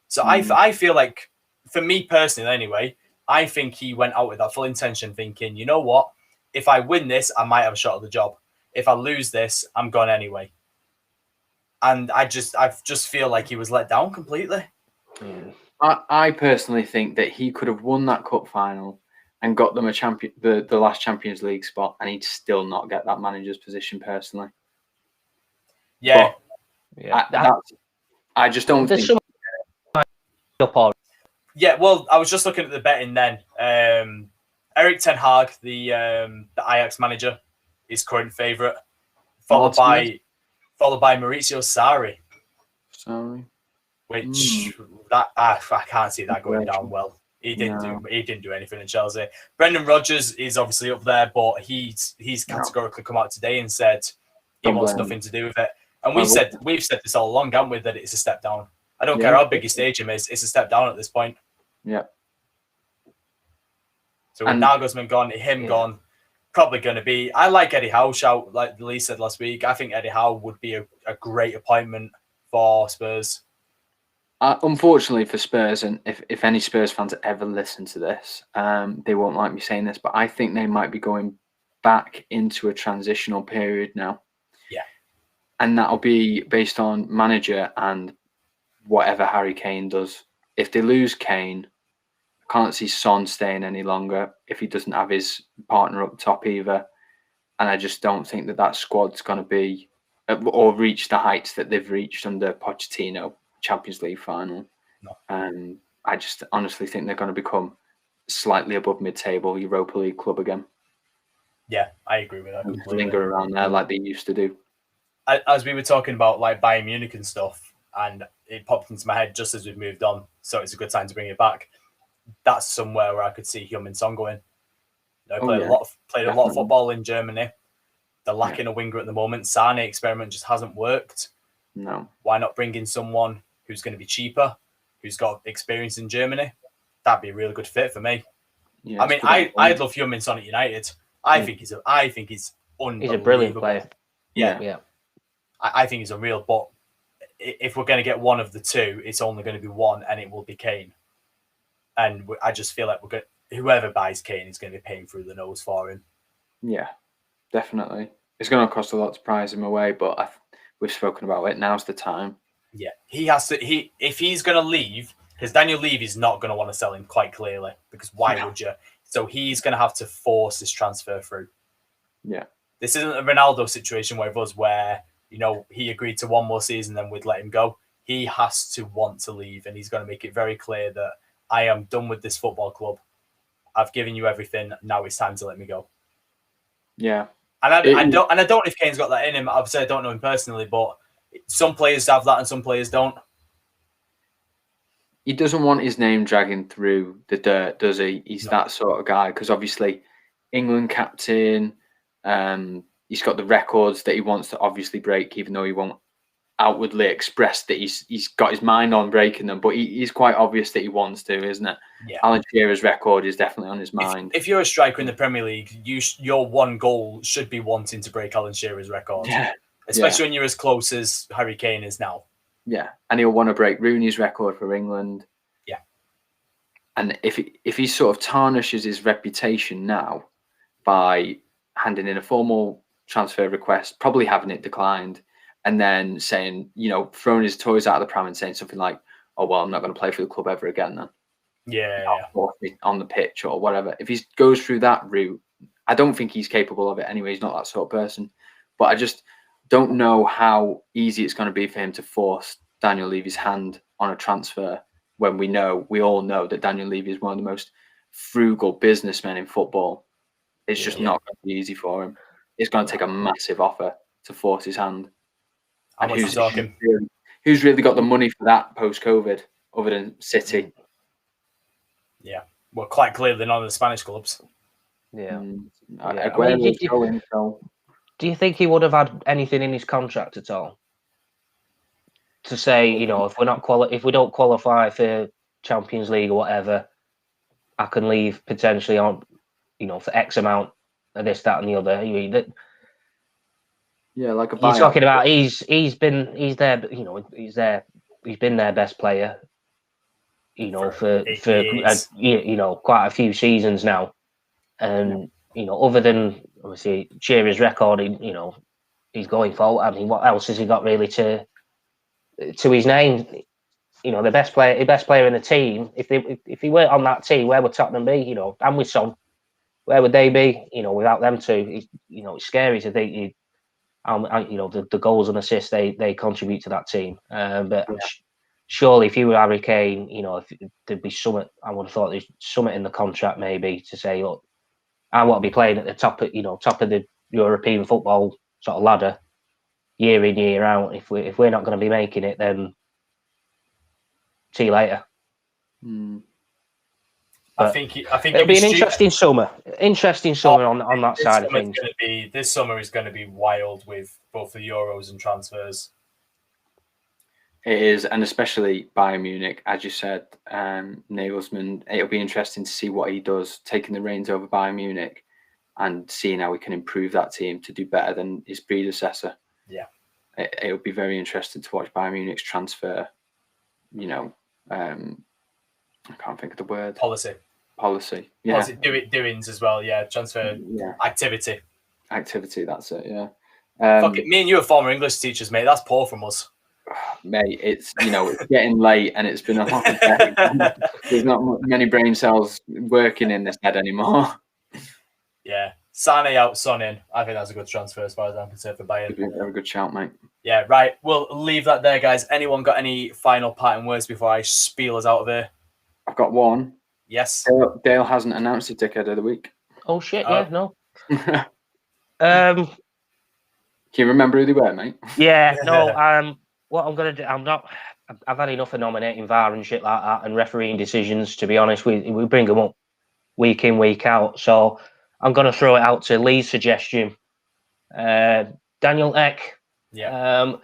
So I feel like, for me personally, anyway, I think he went out with that full intention, thinking, you know what, if I win this, I might have a shot at the job. If I lose this, I'm gone anyway. And I just feel like he was let down completely. I personally think that he could have won that cup final and got them the last Champions League spot, and he'd still not get that manager's position personally. Yeah. I just don't think. Yeah, well, I was just looking at the betting then. Erik ten Hag, the Ajax manager, is current favourite, followed by Maurizio Sarri. Which I can't see that going down well. He didn't do anything in Chelsea. Brendan Rodgers is obviously up there, but he's categorically come out today and said he wants nothing to do with it. And we've said this all along, haven't we, that it's a step down. I don't care how big you stage him is. It's a step down at this point. Yeah. So with Nagelsmann gone, him gone, probably going to be... I like Eddie Howe, like Lee said last week. I think Eddie Howe would be a great appointment for Spurs. Unfortunately for Spurs, and if any Spurs fans ever listen to this, they won't like me saying this, but I think they might be going back into a transitional period now. Yeah. And that'll be based on manager and whatever Harry Kane does. If they lose Kane, I can't see Son staying any longer if he doesn't have his partner up top either. And I just don't think that squad's going to be or reach the heights that they've reached under Pochettino, Champions League final. No. I just honestly think they're going to become slightly above mid-table Europa League club again. Yeah, I agree with that completely. Linger around there like they used to do. As we were talking about like Bayern Munich and stuff, and it popped into my head just as we've moved on, so it's a good time to bring it back. That's somewhere where I could see Heung-min Son going. Played a lot of football in Germany. They're lacking a winger at the moment. Sane experiment just hasn't worked. No. Why not bring in someone who's going to be cheaper, who's got experience in Germany? That'd be a really good fit for me. Yeah, I mean, I'd love Heung-min Son at United. I think he's unbelievable. He's a brilliant player. Yeah. I think he's a real. But if we're going to get one of the two, it's only going to be one, and it will be Kane. And I just feel like whoever buys Kane is going to be paying through the nose for him. Yeah, definitely. It's going to cost a lot to prize him away, but we've spoken about it. Now's the time. Yeah, he has to. If he's going to leave, because Daniel Levy is not going to want to sell him quite clearly. Because why would you? So he's going to have to force this transfer through. Yeah, this isn't a Ronaldo situation where he agreed to one more season, then we'd let him go. He has to want to leave, and he's going to make it very clear that I am done with this football club. I've given you everything. Now it's time to let me go. Yeah, and I don't know if Kane's got that in him. Obviously, I don't know him personally, but some players have that and some players don't. He doesn't want his name dragging through the dirt, does he? He's that sort of guy because obviously, England captain. He's got the records that he wants to obviously break, even though he won't outwardly express that he's got his mind on breaking them. But he's quite obvious that he wants to, isn't it? Yeah. Alan Shearer's record is definitely on his mind. If you're a striker in the Premier League, your one goal should be wanting to break Alan Shearer's record. Yeah. Especially when you're as close as Harry Kane is now. Yeah, and he'll want to break Rooney's record for England. Yeah. And if he sort of tarnishes his reputation now by handing in a formal transfer request, probably having it declined, and then saying, throwing his toys out of the pram and saying something like, "Oh well, I'm not going to play for the club ever again." Then, on the pitch or whatever. If he goes through that route, I don't think he's capable of it anyway. He's not that sort of person. But I just don't know how easy it's going to be for him to force Daniel Levy's hand on a transfer when we all know that Daniel Levy is one of the most frugal businessmen in football. It's just not going to be easy for him. It's going to take a massive offer to force his hand. And who's really got the money for that post-COVID other than City? Yeah. Well, quite clearly none of the Spanish clubs. Yeah. Do you think he would have had anything in his contract at all to say, if we don't qualify for Champions League or whatever, I can leave potentially on, for X amount of this, that, and the other. Yeah, like a buyout. He's talking about he's been their best player, for quite a few seasons now, and other than obviously Shearer's record, he's going forward. I mean, what else has he got really to his name? The best player in the team. If he weren't on that team, where would Tottenham be? And with Son, where would they be? Without them two, it's scary to think the goals and assists they contribute to that team. But surely, if you were Harry Kane, if there'd be something. I would have thought there's something in the contract maybe to say, look, I want to be playing at the top of the European football sort of ladder, year in, year out. If we're not going to be making it, then see you later. I think it'll be an interesting summer. On that side of things. This summer is going to be wild with both the Euros and transfers. It is, and especially Bayern Munich, as you said, Nagelsmann. It'll be interesting to see what he does, taking the reins over Bayern Munich, and seeing how we can improve that team to do better than his predecessor. Yeah, it'll be very interesting to watch Bayern Munich's transfer. I can't think of the word. Policy. Yeah. Policy doings as well. Yeah, transfer. Yeah. Activity. That's it. Yeah. Fuck it. Me and you are former English teachers, mate. That's poor from us. Mate, it's it's getting late and it's been a long day. There's not many brain cells working in this head anymore. Yeah. Sane out, Son in. I think that's a good transfer as far as I'm concerned for Bayern. Have a good shout, mate. Yeah, right. We'll leave that there, guys. Anyone got any final parting words before I spiel us out of here? I've got one. Yes. Dale hasn't announced his dickhead of the week. Oh shit! Yeah, no. Can you remember who they were, mate? Yeah, no. What I'm gonna do, I've had enough of nominating VAR and shit like that and refereeing decisions. To be honest, we bring them up week in, week out. So I'm gonna throw it out to Lee's suggestion. Daniel Ek. Yeah.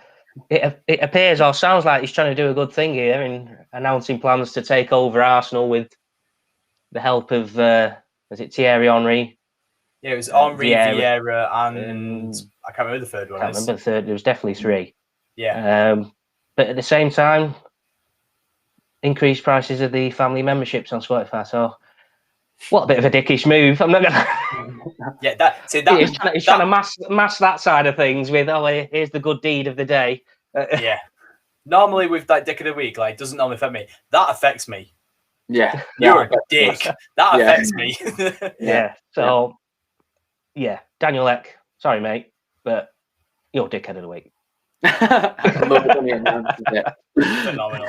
It appears or sounds like he's trying to do a good thing here in announcing plans to take over Arsenal with the help of was it Thierry Henry? Yeah, it was Henry, Vieira, and I can't remember the third one. I can't remember the third. There was definitely three. Yeah. But at the same time, increased prices of the family memberships on Spotify. So, what a bit of a dickish move. I'm not gonna. Yeah, he's trying to mask that side of things with, here's the good deed of the day. Yeah. Normally with that dick of the week, like, doesn't normally affect me. That affects me. Yeah. You're a dick. That affects me. Yeah. So, yeah, Daniel Ek. Sorry, mate, but you're dickhead of the week. I love it when he announces it. Phenomenal.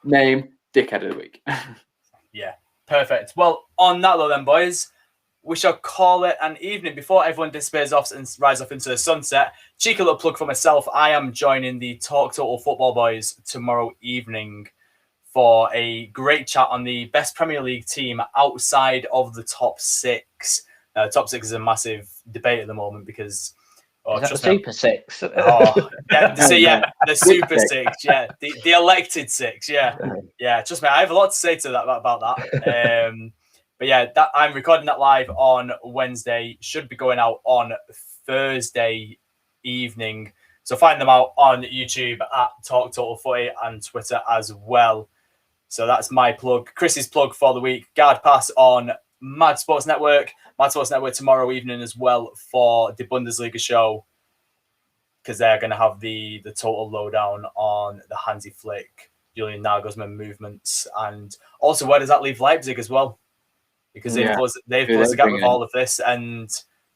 Name, dickhead of the week. Yeah, perfect. Well, on that though then, boys, we shall call it an evening before everyone disappears off and rides off into the sunset. Cheeky little plug for myself. I am joining the Talk Total Football Boys tomorrow evening for a great chat on the best Premier League team outside of the top six. Top six is a massive debate at the moment because... the Super Six? The Super Six, yeah. The elected six, yeah. Yeah, trust me, I have a lot to say to that about that. But yeah, I'm recording that live on Wednesday. Should be going out on Thursday evening. So find them out on YouTube at Talk Total Footy and Twitter as well. So that's my plug. Chris's plug for the week. Guard Pass on Mad Sports Network. Mad Sports Network tomorrow evening as well for the Bundesliga show, because they're going to have the total lowdown on the Hansi Flick, Julian Nagelsmann movements, and also where does that leave Leipzig as well? Because they've closed the gap with all of this, and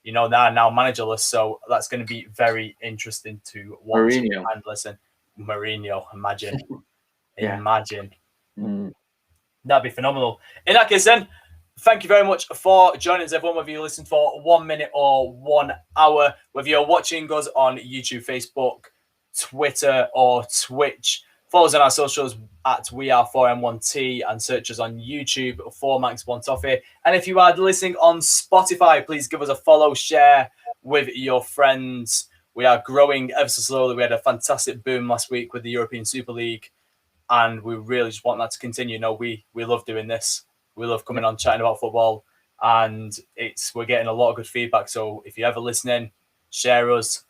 they're now managerless, so that's going to be very interesting to watch and listen. Mourinho, imagine. Imagine. That'd be phenomenal. In that case then, thank you very much for joining us, everyone, whether you listened for 1 minute or 1 hour, whether you're watching us on YouTube, Facebook, Twitter, or Twitch. Follow us on our socials at WeAre4M1T and search us on YouTube for Max Bontoffee. And if you are listening on Spotify, please give us a follow, share with your friends. We are growing ever so slowly. We had a fantastic boom last week with the European Super League, and we really just want that to continue. We love doing this. We love coming on, chatting about football, and we're getting a lot of good feedback. So if you're ever listening, share us.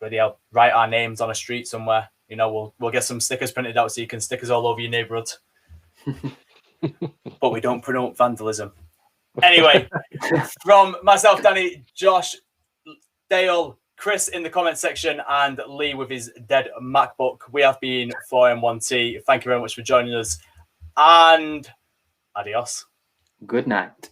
Write our names on a street somewhere. We'll get some stickers printed out so you can stick us all over your neighbourhood. But we don't promote vandalism. Anyway, from myself, Danny, Josh, Dale, Chris in the comment section, and Lee with his dead MacBook, we have been 4M1T. Thank you very much for joining us, and adios. Good night.